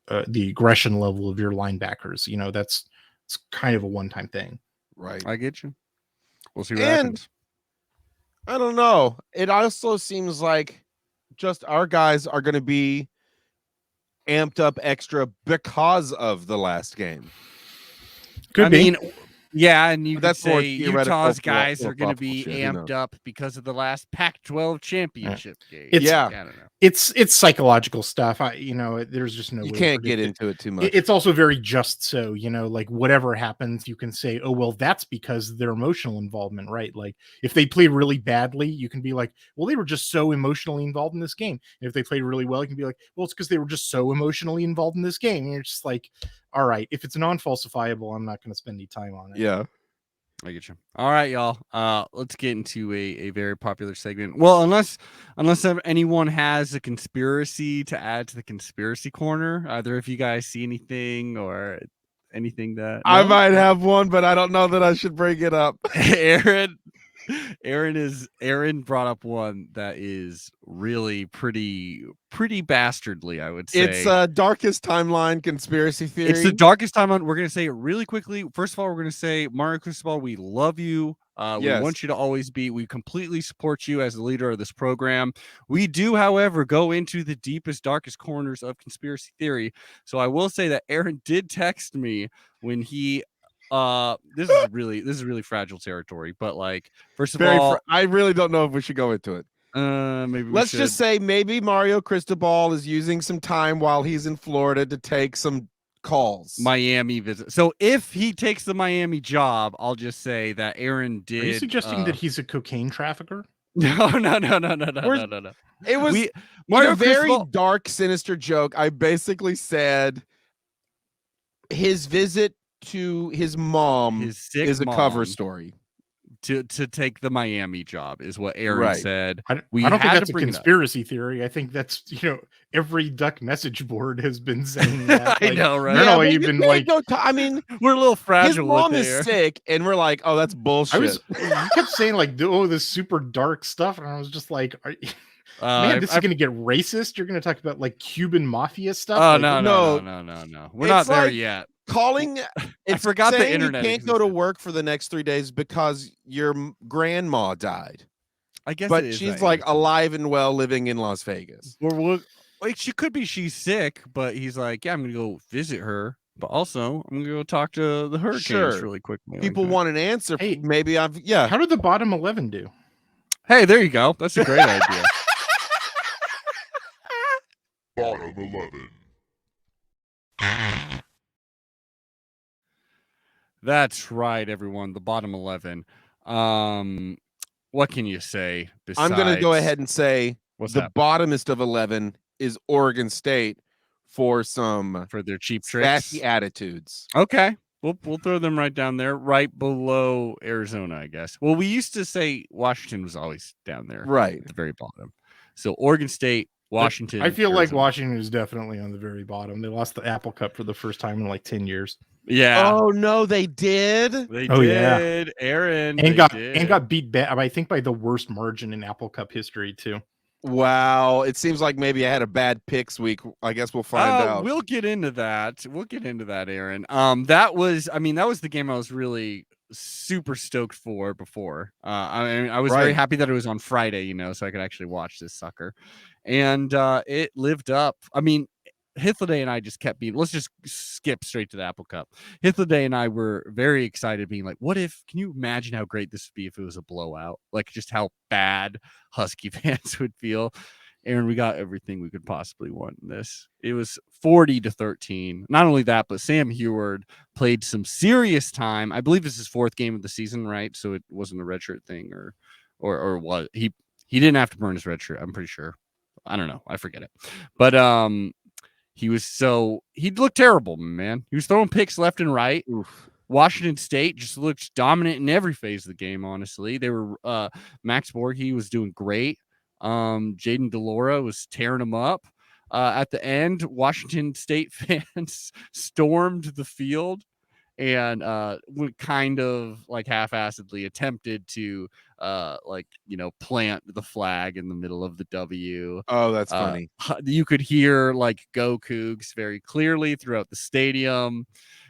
the aggression level of your linebackers. It's kind of a one-time thing. Right. I get you. We'll see what happens. I don't know. It also seems like just our guys are going to be amped up extra because of the last game. Could be. Yeah, and you could That's more say Utah's guys are going to be philosophical shit, amped up because of the last Pac-12 Championship game. It's, I don't know. It's psychological stuff. There's just no You way can't get into it too much. It's also very just so, like whatever happens, you can say, oh, well, that's because of their emotional involvement, right? Like if they play really badly, you can be like, well, they were just so emotionally involved in this game. And if they played really well, you can be like, well, it's because they were just so emotionally involved in this game. And you're just like, all right, if it's non-falsifiable, I'm not going to spend any time on it. Yeah. I get you. All right, y'all. Let's get into a very popular segment. Well, unless anyone has a conspiracy to add to the conspiracy corner, either if you guys see anything or anything that I might have one, but I don't know that I should bring it up. Aaron brought up one that is really pretty bastardly, I would say. It's darkest timeline conspiracy theory. It's the darkest timeline. We're gonna say it really quickly. First of all, we're gonna say, Mario Cristobal, we love you. We want you to always be. We completely support you as the leader of this program. We do, however, go into the deepest, darkest corners of conspiracy theory. So I will say that Aaron did text me when he. This is really fragile territory. But like, first of all, I really don't know if we should go into it. Maybe let's just say maybe Mario Cristobal is using some time while he's in Florida to take some calls. Miami visit. So if he takes the Miami job, I'll just say that Aaron did. Are you suggesting that he's a cocaine trafficker? No. It was a very dark, sinister joke. I basically said his visit to his mom is a cover story. to take the Miami job, is what Aaron Right. said. I don't think that's a conspiracy theory. I think that's, every Duck message board has been saying that. I know, right? I don't know. Yeah, Even I mean, we're a little fragile. his mom with is there. sick, and we're like, oh, that's bullshit. You kept saying like, oh, this super dark stuff, and I was just like, man, this is going to get racist. You're going to talk about like Cuban mafia stuff. Oh, like, no. We're not there yet. Calling, I forgot the saying internet you can't go to work for the next 3 days because your grandma died. I guess, but she's like alive and well, living in Las Vegas. Like she's sick, but he's like, yeah, I'm gonna go visit her, but also I'm gonna go talk to the Hurricanes really quickly. People want an answer. Hey, maybe how did the bottom 11 do? Hey, there you go. That's a great idea. Bottom 11. That's right, everyone. The bottom 11. What can you say? I'm going to go ahead and say the bottomest of 11 is Oregon State for their cheap tricks, attitudes. Okay, we'll throw them right down there, right below Arizona, I guess. Well, we used to say Washington was always down there, right at the very bottom. So Oregon State, Washington. I feel like Washington is definitely on the very bottom. They lost the Apple Cup for the first time in like 10 years. Yeah. Oh no, they did. They did. Yeah. Aaron and got beat back, I think, by the worst margin in Apple Cup history too. Wow, it seems like maybe I had a bad picks week. I guess we'll find out. We'll get into that. Aaron. That was the game I was really super stoked for before. I was very happy that it was on Friday, so I could actually watch this sucker. And it lived up. I mean, Hythloday and I just kept being, let's just skip straight to the Apple Cup. Hythloday and I were very excited, being like, can you imagine how great this would be if it was a blowout? Like, just how bad Husky fans would feel. Aaron, we got everything we could possibly want in this. It was 40-13. Not only that, but Sam Heward played some serious time. I believe this is his 4th game of the season, right? So it wasn't a redshirt thing, or what? He didn't have to burn his redshirt, I'm pretty sure. I don't know. I forget it. But he looked terrible, man. He was throwing picks left and right. Oof. Washington State just looked dominant in every phase of the game, honestly. They were Max Borghi was doing great. Jaden DeLora was tearing him up. At the end, Washington State fans stormed the field and kind of like half-assedly attempted to plant the flag in the middle of the W. Oh, that's funny. You could hear like "Go Cougs" very clearly throughout the stadium.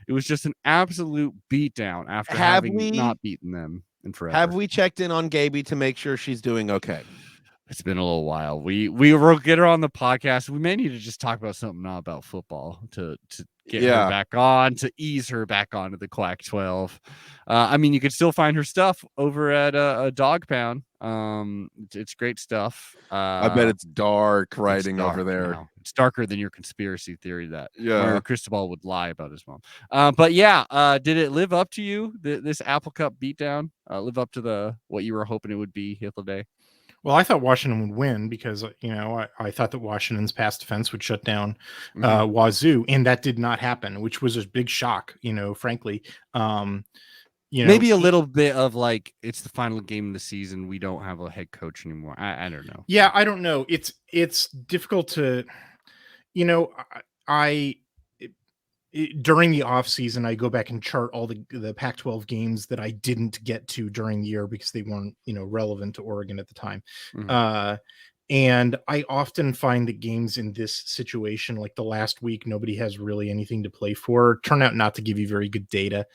It was just an absolute beatdown after having not beaten them in forever. Have we checked in on Gaby to make sure she's doing okay? It's been a little while. We will get her on the podcast. We may need to just talk about something not about football to get her back on, to ease her back onto the Pac-12. You could still find her stuff over at a Dog Pound. It's great stuff. I bet it's dark writing over there. Now. It's darker than your conspiracy theory that Cristobal would lie about his mom. But yeah, did it live up to you? This Apple Cup beatdown live up to what you were hoping it would be, Hythloday? Well, I thought Washington would win because, I thought that Washington's pass defense would shut down Wazoo, and that did not happen, which was a big shock, frankly. Maybe a little bit of like, it's the final game of the season. We don't have a head coach anymore. I don't know. Yeah, I don't know. It's difficult to, during the off season, I go back and chart all the Pac-12 games that I didn't get to during the year because they weren't, relevant to Oregon at the time. Mm-hmm. And I often find that games in this situation, like the last week, nobody has really anything to play for, turn out not to give you very good data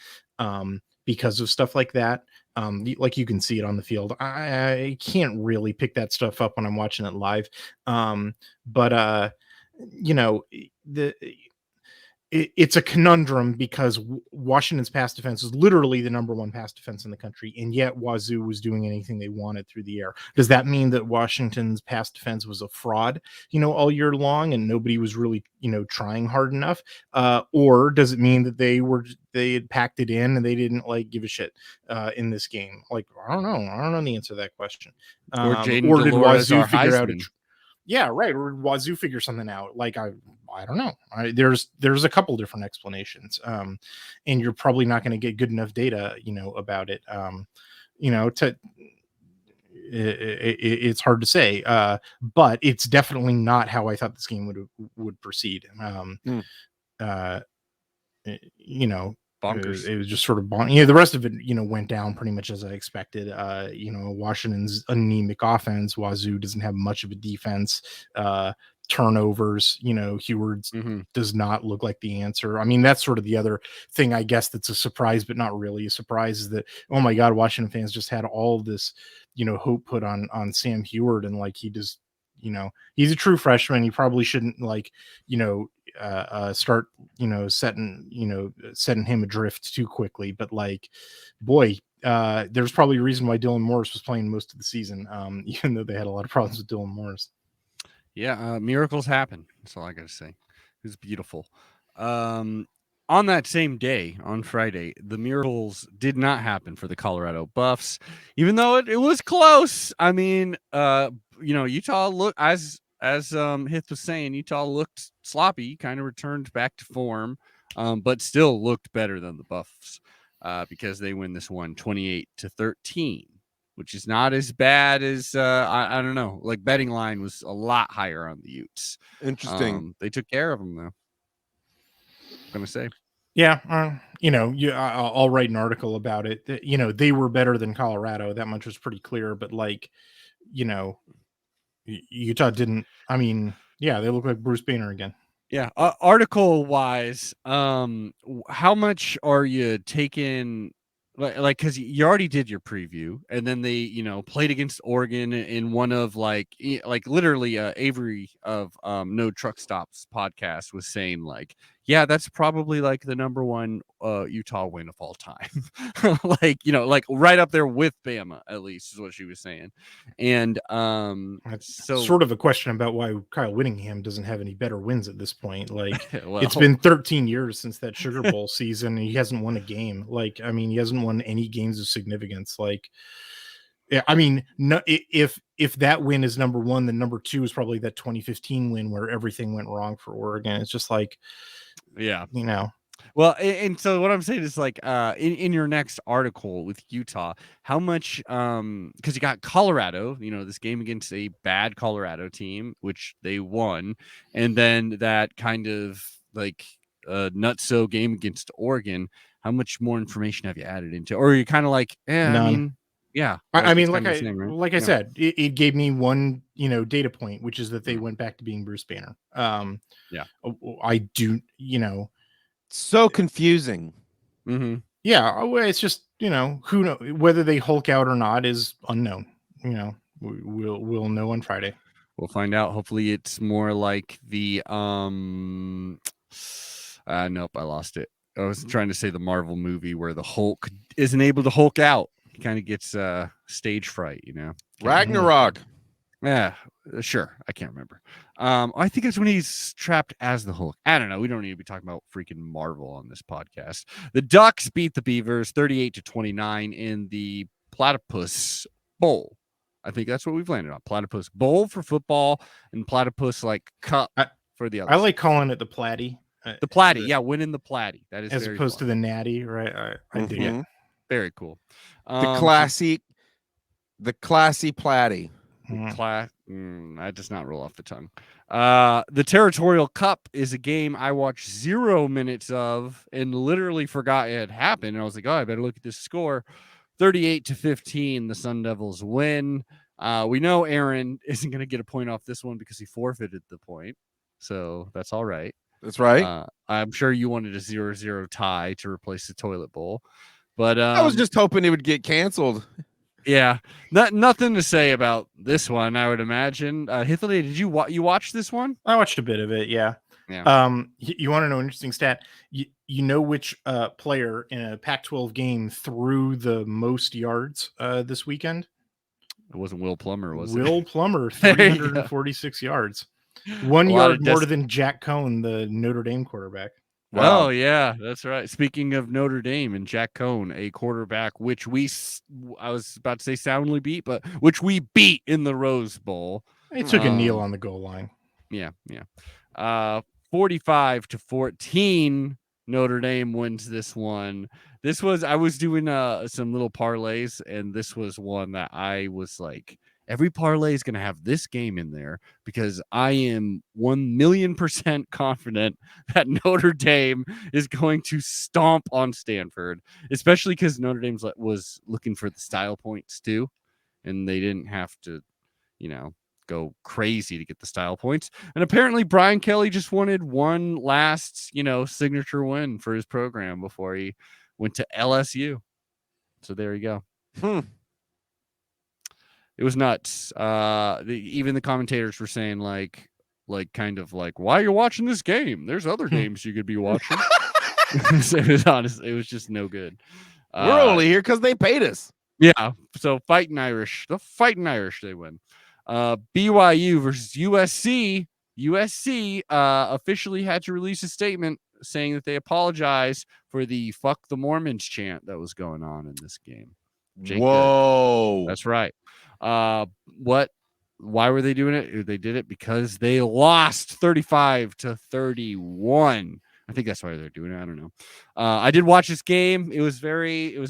because of stuff like that. Like you can see it on the field. I can't really pick that stuff up when I'm watching it live. It's a conundrum because Washington's pass defense is literally the number 1 pass defense in the country, and yet Wazoo was doing anything they wanted through the air. Does that mean that Washington's pass defense was a fraud, all year long, and nobody was really, trying hard enough? Or does it mean that they had packed it in and they didn't give a shit in this game? I don't know. I don't know the answer to that question. Or did Wazoo figure out yeah, right. Or Wazoo figure something out. I don't know. There's a couple different explanations. And you're probably not going to get good enough data, about it. it's hard to say, but it's definitely not how I thought this game would proceed. Bonkers. It was just sort of the rest of it, went down pretty much as I expected. Washington's anemic offense. Wazoo doesn't have much of a defense. Turnovers, Heward does not look like the answer. I mean, that's sort of the other thing, I guess, that's a surprise, but not really a surprise, is that, oh my God, Washington fans just had all of this, hope put on Sam Heward, and like he just, he's a true freshman. You probably shouldn't start, setting him adrift too quickly. But like, boy, there's probably a reason why Dylan Morris was playing most of the season, even though they had a lot of problems with Dylan Morris. Yeah, miracles happen. That's all I got to say. It was beautiful. On that same day, on Friday, the miracles did not happen for the Colorado Buffs, even though it was close. I mean, Utah looked, as Hyth was saying, Utah looked sloppy, kind of returned back to form, but still looked better than the Buffs because they win this one 28-13. Which is not as bad as I don't know. Like, betting line was a lot higher on the Utes. Interesting. They took care of them though. I'm gonna say. Yeah, I'll write an article about it. They were better than Colorado. That much was pretty clear. But like, Utah didn't. I mean, yeah, they look like Bruce Banner again. Yeah, article wise, how much are you taking? Like, because you already did your preview, and then they, played against Oregon in one of like literally Avery of No Truck Stops podcast was saying like, yeah, that's probably like the number one Utah win of all time. like right up there with Bama, at least is what she was saying. And that's so sort of a question about why Kyle Whittingham doesn't have any better wins at this point. Like, well, it's been 13 years since that Sugar Bowl season, and he hasn't won a game. Like, I mean, he hasn't won any games of significance. Like, I mean, no, if that win is number one, then number two is probably that 2015 win where everything went wrong for Oregon. It's just like, yeah, Well, and so what I'm saying is like in your next article with Utah, how much because you got Colorado, this game against a bad Colorado team, which they won, and then that kind of like nutso game against Oregon. How much more information have you added into, or are you kind of like, none. I mean, yeah, I mean, like I said, it gave me one, data point, which is that they went back to being Bruce Banner. Yeah, I do, so confusing. Mm-hmm. Yeah, it's just, who know whether they Hulk out or not is unknown. We'll know on Friday. We'll find out. Hopefully it's more like the nope, I lost it. I was trying to say the Marvel movie where the Hulk isn't able to Hulk out. He kind of gets stage fright, Ragnarok. Yeah, sure. I can't remember. I think it's when he's trapped as the Hulk. I don't know. We don't need to be talking about freaking Marvel on this podcast. The Ducks beat the Beavers 38-29 in the Platypus Bowl. I think that's what we've landed on. Platypus Bowl for football and Platypus Cup for the other. I like calling it the Platty. The Platty, yeah, winning the Platty. That is as opposed to the Natty, right? I dig it. Very cool. The classy Platty. That does not roll off the tongue. The Territorial Cup is a game I watched 0 minutes of and literally forgot it had happened. And I was like, oh, I better look at this score. 38-15, the Sun Devils win. We know Aaron isn't going to get a point off this one because he forfeited the point. So that's all right. That's right. I'm sure you wanted a 0-0 tie to replace the toilet bowl. But I was just hoping it would get canceled. Yeah, nothing to say about this one, I would imagine. Hythloday, did you watch this one? I watched a bit of it, yeah. You want to know an interesting stat? You know which player in a Pac-12 game threw the most yards this weekend? It wasn't Will Plummer, was it? Will Plummer, 346 yards. 1 yard more than Jack Cohn, the Notre Dame quarterback. Wow. Oh, yeah, that's right. Speaking of Notre Dame and Jack Cohn, a quarterback which I was about to say soundly beat, but which we beat in the Rose Bowl. It took a kneel on the goal line. Yeah. 45-14, Notre Dame wins this one. I was doing some little parlays, and this was one that I was like, every parlay is going to have this game in there because I am 1,000,000% confident that Notre Dame is going to stomp on Stanford, especially because Notre Dame was looking for the style points too, and they didn't have to, go crazy to get the style points. And apparently Brian Kelly just wanted one last, signature win for his program before he went to LSU. So there you go. It was nuts. Even the commentators were saying like kind of like, why are you watching this game? There's other games you could be watching. It was honest. It was just no good. We're only here because they paid us. Yeah. So Fighting Irish, they win. BYU versus USC. USC officially had to release a statement saying that they apologize for the "fuck the Mormons" chant that was going on in this game. Whoa. That's right. Why were they doing it? They did it because they lost 35-31. I think that's why they're doing it. I don't know. I did watch this game. It was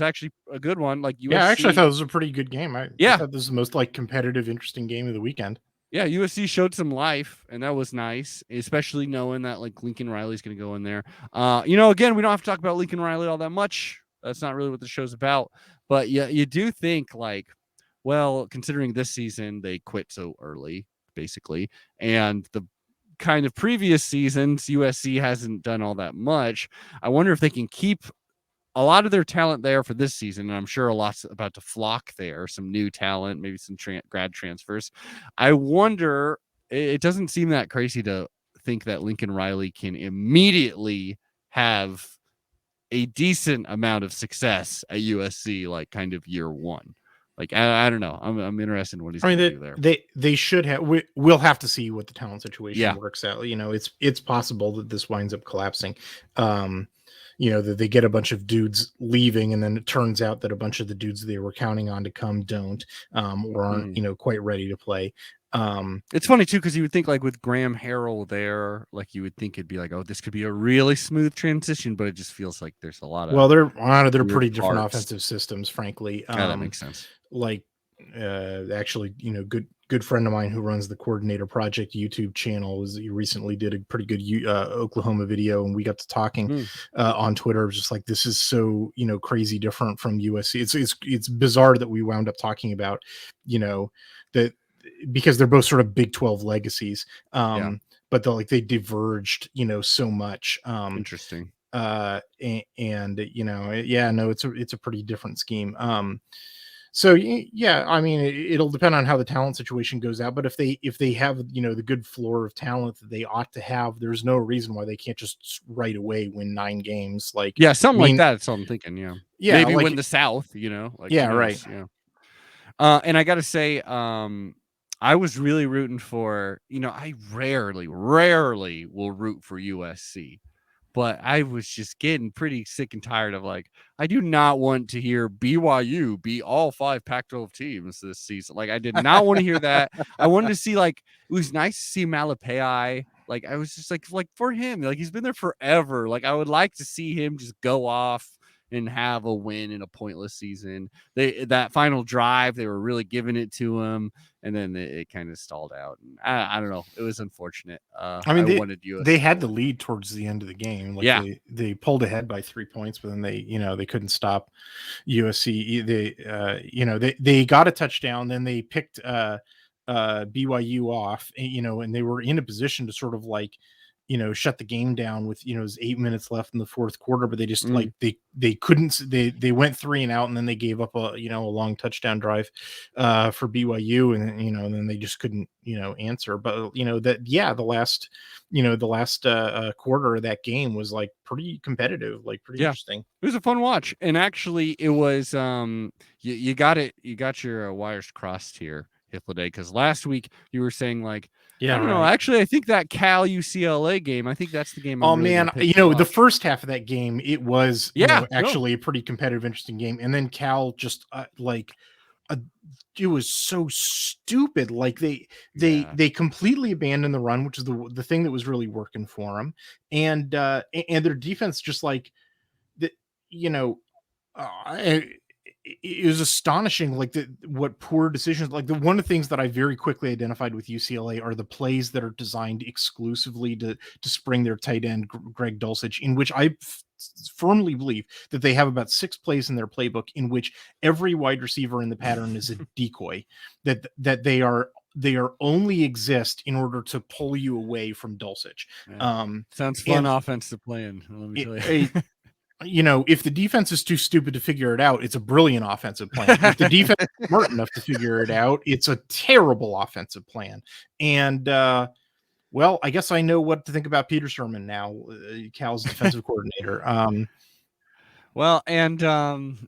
actually a good one. Like USC, yeah, actually, I thought it was a pretty good game. I thought this was the most competitive, interesting game of the weekend. Yeah, USC showed some life, and that was nice, especially knowing that Lincoln Riley's going to go in there. Again, we don't have to talk about Lincoln Riley all that much. That's not really what the show's about. But yeah, you do think considering this season they quit so early, basically, and the kind of previous seasons USC hasn't done all that much. I wonder if they can keep a lot of their talent there for this season, and I'm sure a lot's about to flock there. Some new talent, maybe some grad transfers. I wonder. It doesn't seem that crazy to think that Lincoln Riley can immediately have a decent amount of success at USC, kind of year one. I don't know. I'm interested in what he's going to do there. They should have. We'll have to see what the talent situation works out. It's possible that this winds up collapsing. That they get a bunch of dudes leaving, and then it turns out that a bunch of the dudes they were counting on to come don't, or aren't, quite ready to play. It's funny too, because you would think with Graham Harrell there, you would think it'd be oh, this could be a really smooth transition, but it just feels like there's a lot of they're pretty different offensive systems, frankly. That makes sense. Actually, good friend of mine who runs the Coordinator Project YouTube channel recently did a pretty good Oklahoma video, and we got to talking on Twitter. Just this is so crazy different from USC. It's bizarre that we wound up talking about that, because they're both sort of Big 12 legacies, but they diverged so much. Interesting. It's a pretty different scheme. So yeah, I mean, it'll depend on how the talent situation goes out. But if they have the good floor of talent that they ought to have, there's no reason why they can't just right away win 9 games. Like that. That's what I'm thinking. Yeah, maybe win the South. Right. Yeah. And I got to say, I was really rooting for. I rarely will root for USC. But I was just getting pretty sick and tired of I do not want to hear BYU be all 5 Pac-12 teams this season. I did not want to hear that. I wanted to see it was nice to see Malapai. I was just for him, he's been there forever. I would like to see him just go off and have a win in a pointless season. That final drive, they were really giving it to him, and then it kind of stalled out. And I don't know. It was unfortunate. I wanted USC. They had the lead towards the end of the game. They pulled ahead by 3 points, but then they couldn't stop USC. They got a touchdown. Then they picked BYU off. And they were in a position to sort of shut the game down with it was 8 minutes left in the fourth quarter, but they just they couldn't. They went 3 and out, and then they gave up a long touchdown drive for BYU, and and then they just couldn't answer. But the last quarter of that game was pretty competitive, pretty interesting. It was a fun watch, and actually it was you got your wires crossed here, Hythloday, because last week you were saying I don't know. Actually, I think that Cal UCLA game, I think that's the game. The first half of that game, it was actually a pretty competitive, interesting game. And then Cal just it was so stupid. They completely abandoned the run, which is the thing that was really working for them. And their defense just It was astonishing, like what poor decisions. Like one of the things that I very quickly identified with UCLA are the plays that are designed exclusively to spring their tight end Greg Dulcich, in which I firmly believe that they have about 6 plays in their playbook in which every wide receiver in the pattern is a decoy, that they are only exist in order to pull you away from Dulcich. Yeah. Sounds fun offense to play in. Let me tell you. If the defense is too stupid to figure it out, it's a brilliant offensive plan. If the defense is smart enough to figure it out, it's a terrible offensive plan. And well, I guess I know what to think about Peter Sherman now, Cal's defensive coordinator. Well, and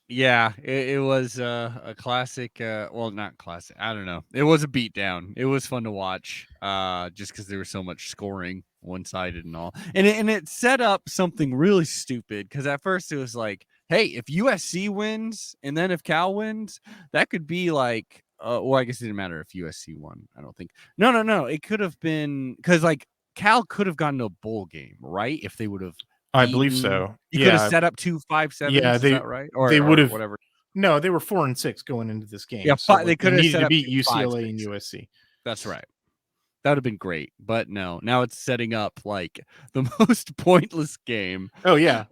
yeah, it was a classic. Well, not classic. I don't know. It was a beatdown. It was fun to watch, just because there was so much scoring, one-sided and all, and it set up something really stupid. Because at first it was like, hey, if USC wins and then if Cal wins, that could be like, well, I guess it didn't matter if USC won. I don't think. No. It could have been because like Cal could have gotten a bowl game, right? If they would have. I believe so. You could have set up 2 5-7s. Yeah, is that right? Or they would have whatever. No, they were 4-6 going into this game. Yeah, so they could have needed set to up beat 2 UCLA and 5-6. USC. That's right. That would have been great, but no. Now it's setting up like the most pointless game. Oh yeah,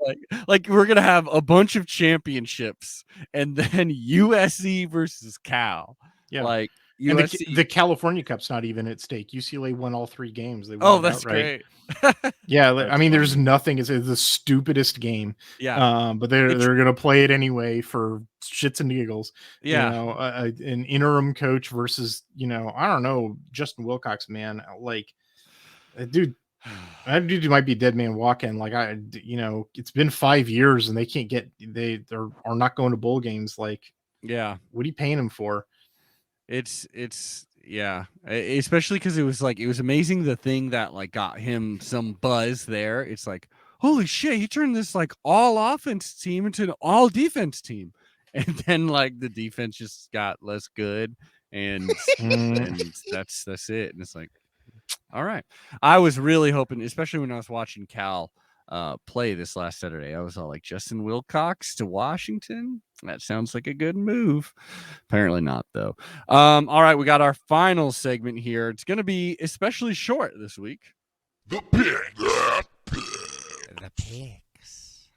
like we're gonna have a bunch of championships, and then USC versus Cal. Yeah, like and USC. the California Cup's not even at stake. UCLA won all 3 games. They won that's outright. great. Yeah, That's I mean, funny. there's nothing. It's the stupidest game. Yeah, but they're gonna play it anyway for shits and giggles. yeah. An interim coach versus I don't know, Justin Wilcox, man. Like, that dude might be a dead man walking. Like it's been 5 years and they can't get they are not going to bowl games. Like, Yeah. what are you paying him for? It's yeah, especially because it was amazing the thing that like got him some buzz there. It's like, holy shit, he turned this like all offense team into an all defense team, and then like the defense just got less good, and and that's it. And it's like, all right, I was really hoping, especially when I was watching Cal play this last Saturday, I was all like, Justin Wilcox to Washington. That sounds like a good move. Apparently not, though. All right, we got our final segment here. It's going to be especially short this week. The pig. The picks.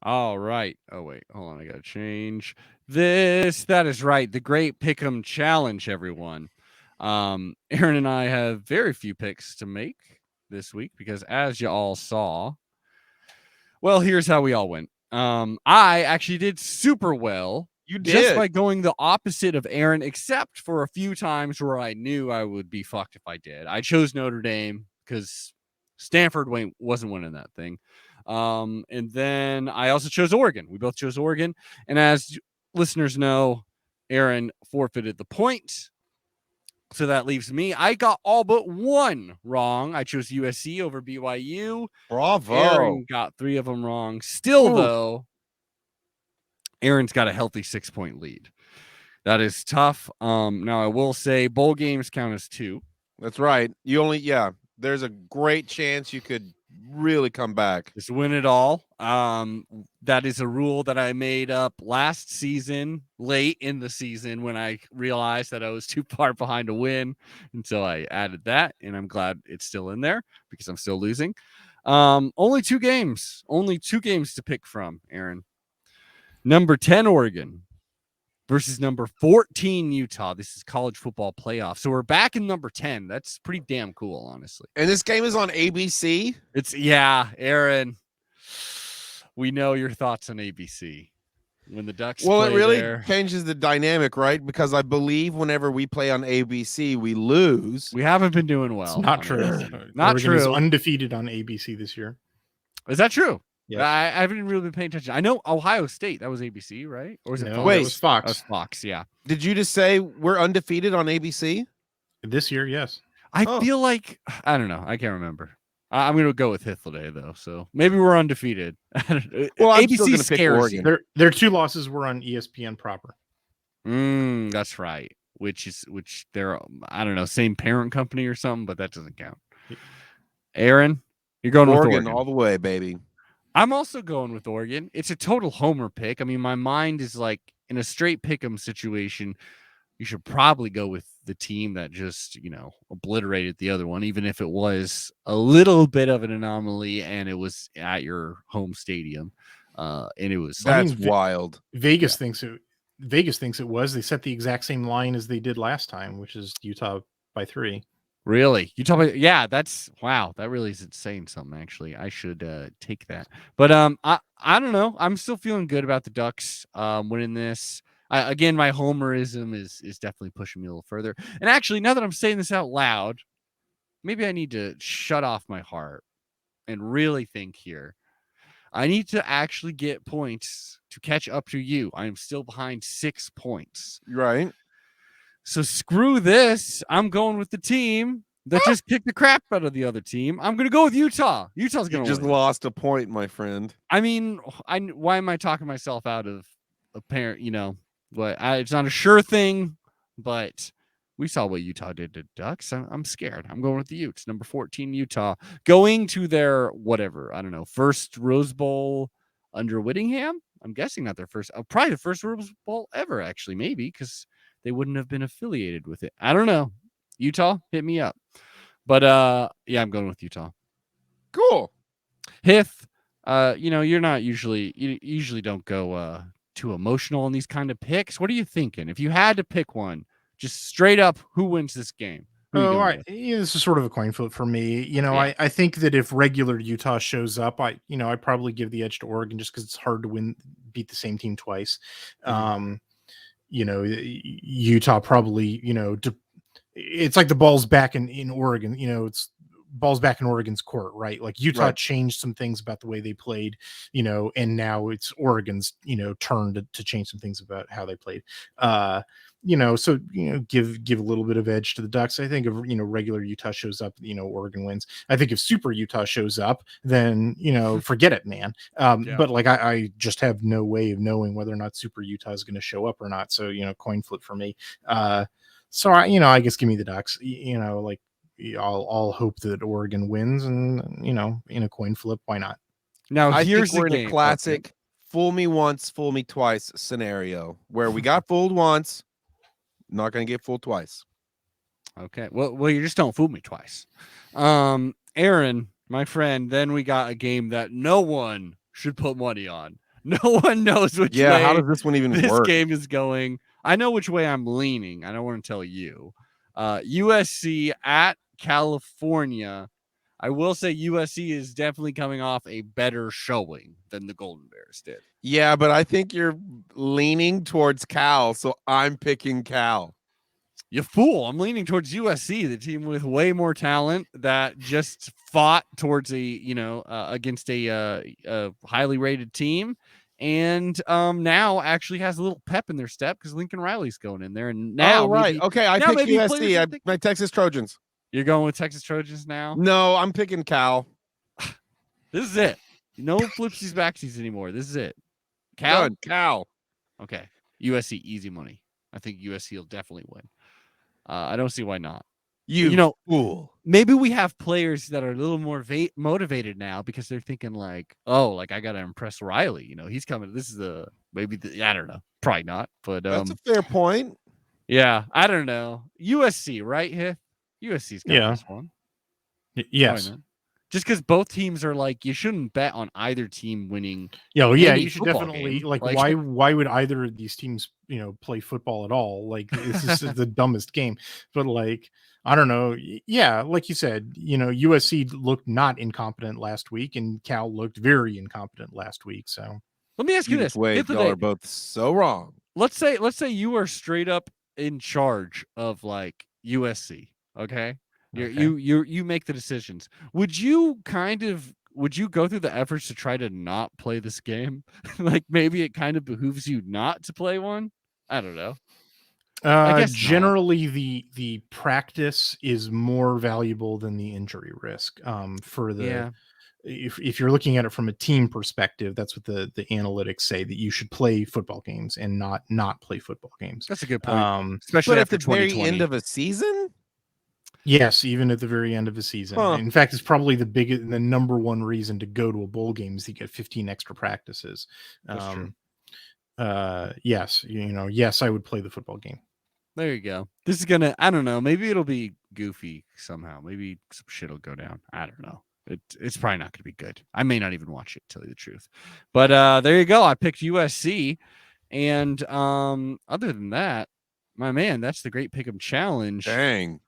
All right. Oh, wait. Hold on. I got to change this. That is right. The Great Pick'em Challenge, everyone. Aaron and I have very few picks to make this week because, as you all saw, well, here's how we all went. I actually did super well. You did. Just by going the opposite of Aaron, except for a few times where I knew I would be fucked if I did. I chose Notre Dame because Stanford wasn't winning that thing. And then I also chose Oregon. We both chose Oregon. And as listeners know, Aaron forfeited the point. So that leaves me. I got all but one wrong. I chose USC over BYU. Bravo. Aaron got 3 of them wrong. Still, though, Aaron's got a healthy 6-point lead. That is tough. Now, I will say bowl games count as 2. That's right. There's a great chance you could really come back. Just win it all. That is a rule that I made up last season, late in the season, when I realized that I was too far behind to win. And so I added that, and I'm glad it's still in there because I'm still losing. Only 2 games. Only 2 games to pick from, Aaron. Number 10, Oregon versus number 14, Utah. This is college football playoff. So we're back in number 10. That's pretty damn cool, honestly. And this game is on ABC? Aaron. We know your thoughts on ABC. When the Ducks Well, play it really there, changes the dynamic, right? Because I believe whenever we play on ABC, we lose. we haven't been doing well. It's not true. Not Oregon is true. undefeated on ABC this year. Is that true? Yes. I haven't really been paying attention. I know Ohio State. That was ABC, right? Or was it No, Fox? Wait. it was Fox. That was Fox, yeah. Did you just say we're undefeated on ABC? This year, yes. I feel like, I don't know. I can't remember. I'm going to go with Hythloday, though. So maybe we're undefeated. Well, I'm still ABC gonna pick scares Oregon. you. Their 2 losses were on ESPN proper. That's right. Which they're, I don't know, same parent company or something, but that doesn't count. Aaron, you're going with Oregon all the way, baby. I'm also going with Oregon. It's a total homer pick. I mean, my mind is like in a straight pick'em situation. You should probably go with the team that just, obliterated the other one, even if it was a little bit of an anomaly and it was at your home stadium. And it was That's wild. Vegas thinks it was. They set the exact same line as they did last time, which is Utah by 3. Really? You told me, yeah, that's wow. That really is saying something, actually. I should take that. But I don't know. I'm still feeling good about the Ducks winning this. Again, my homerism is definitely pushing me a little further. And actually, now that I'm saying this out loud, maybe I need to shut off my heart and really think here. I need to actually get points to catch up to you. I am still behind 6 points. Right. So screw this. I'm going with the team that just kicked the crap out of the other team. I'm going to go with Utah. Utah's going to just win. Lost a point, my friend. I mean, why am I talking myself out of a parent? But it's not a sure thing, but we saw what Utah did to Ducks. I'm scared. I'm going with the Utes. Number 14, Utah, going to their whatever. I don't know. First Rose Bowl under Whittingham. I'm guessing not their first. Probably the first Rose Bowl ever, actually, maybe, because they wouldn't have been affiliated with it. I don't know. Utah, hit me up. But yeah, I'm going with Utah. Cool. Hith, you're not usually you usually don't go too emotional on these kind of picks. What are you thinking? If you had to pick one, just straight up, who wins this game? This is sort of a coin flip for me. I think that if regular Utah shows up, I probably give the edge to Oregon just because it's hard to beat the same team twice. Utah probably, it's like the ball's back in Oregon, it's balls back in Oregon's court, right? Like Utah changed some things about the way they played, and now it's Oregon's, turn to change some things about how they played. So, give a little bit of edge to the Ducks. I think if, regular Utah shows up, Oregon wins. I think if super Utah shows up, then, forget it, man. But like, I just have no way of knowing whether or not super Utah is going to show up or not. So, coin flip for me. So I guess give me the Ducks, I'll hope that Oregon wins, and in a coin flip, why not? Now I here's think we're the in a classic fool me once, fool me twice scenario where we got fooled once, not going to get fooled twice. Okay. Well, you just don't fool me twice. Aaron, my friend, then we got a game that no one should put money on. No one knows which way how does this one even this work? game is going. I know which way I'm leaning. I don't want to tell you. USC at California. I will say USC is definitely coming off a better showing than the Golden Bears did. Yeah, but I think you're leaning towards Cal, so I'm picking Cal. You fool. I'm leaning towards USC, the team with way more talent that just fought towards against a highly rated team. And now actually has a little pep in their step because Lincoln Riley's going in there. And now, okay, I picked USC. My Texas Trojans. You're going with Texas Trojans now? No, I'm picking Cal. This is it. No flipsies backsies anymore. This is it. Cal? Good. Cal. Okay. USC, easy money. I think USC will definitely win. I don't see why not. You fool. Maybe we have players that are a little more motivated now because they're thinking like, oh, like I got to impress Riley. He's coming. This is I don't know. Probably not. But that's a fair point. Yeah. I don't know. USC, right here? USC's got this one. Yes. Just because both teams are like, you shouldn't bet on either team winning. You should definitely game. Why would either of these teams, play football at all? Like this is the dumbest game. But like, I don't know. Yeah, like you said, USC looked not incompetent last week, and Cal looked very incompetent last week. So let me ask you this: y'all are both so wrong. Let's say you are straight up in charge of like USC. Okay. You make the decisions. Would you go through the efforts to try to not play this game? Like maybe it kind of behooves you not to play one. I don't know. I guess generally the practice is more valuable than the injury risk. If you're looking at it from a team perspective, that's what the analytics say, that you should play football games and not play football games. That's a good point. Especially but after at the very 2020. end of a season. Yes, even at the very end of a season. Huh. In fact, it's probably the number one reason to go to a bowl game is you get 15 extra practices. That's true. Yes, yes, I would play the football game. There you go. This is gonna, I don't know, maybe it'll be goofy somehow. Maybe some shit will go down. I don't know. It's probably not gonna be good. I may not even watch it, to tell you the truth. But there you go. I picked USC. And other than that, my man, that's the Great Pick'em Challenge. Dang.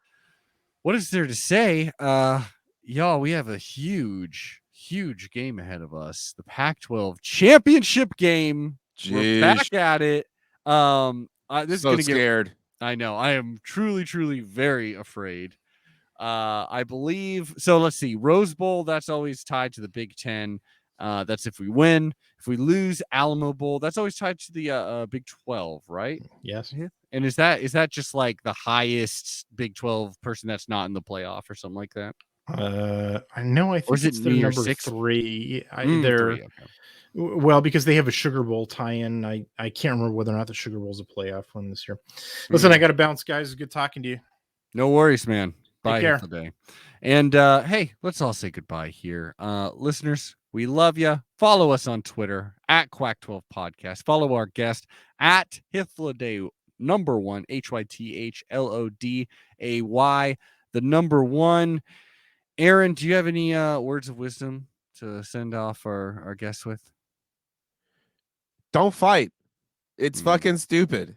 What is there to say? Y'all, we have a huge game ahead of us. The Pac-12 Championship game. Jeez. We're back at it. This So is gonna scared. I know. I am truly very afraid. I believe so. Let's see. Rose Bowl, that's always tied to the Big Ten. That's if we win. If we lose, Alamo Bowl, that's always tied to the Big 12, right? Yes. And is that just like the highest Big 12 person that's not in the playoff or something like that? I know. I think it's their number 6? 3. They're 3, okay. Well, because they have a Sugar Bowl tie-in. I can't remember whether or not the Sugar Bowl is a playoff one this year. Listen, I got to bounce, guys. It's good talking to you. No worries, man. Bye. Take care. Today. And hey, let's all say goodbye here. Listeners, we love you. Follow us on Twitter at Quack12 Podcast. Follow our guest at Hythloday, number 1, HYTHLODAY, the number 1. Aaron, do you have any words of wisdom to send off our guests with? Don't fight. It's fucking stupid.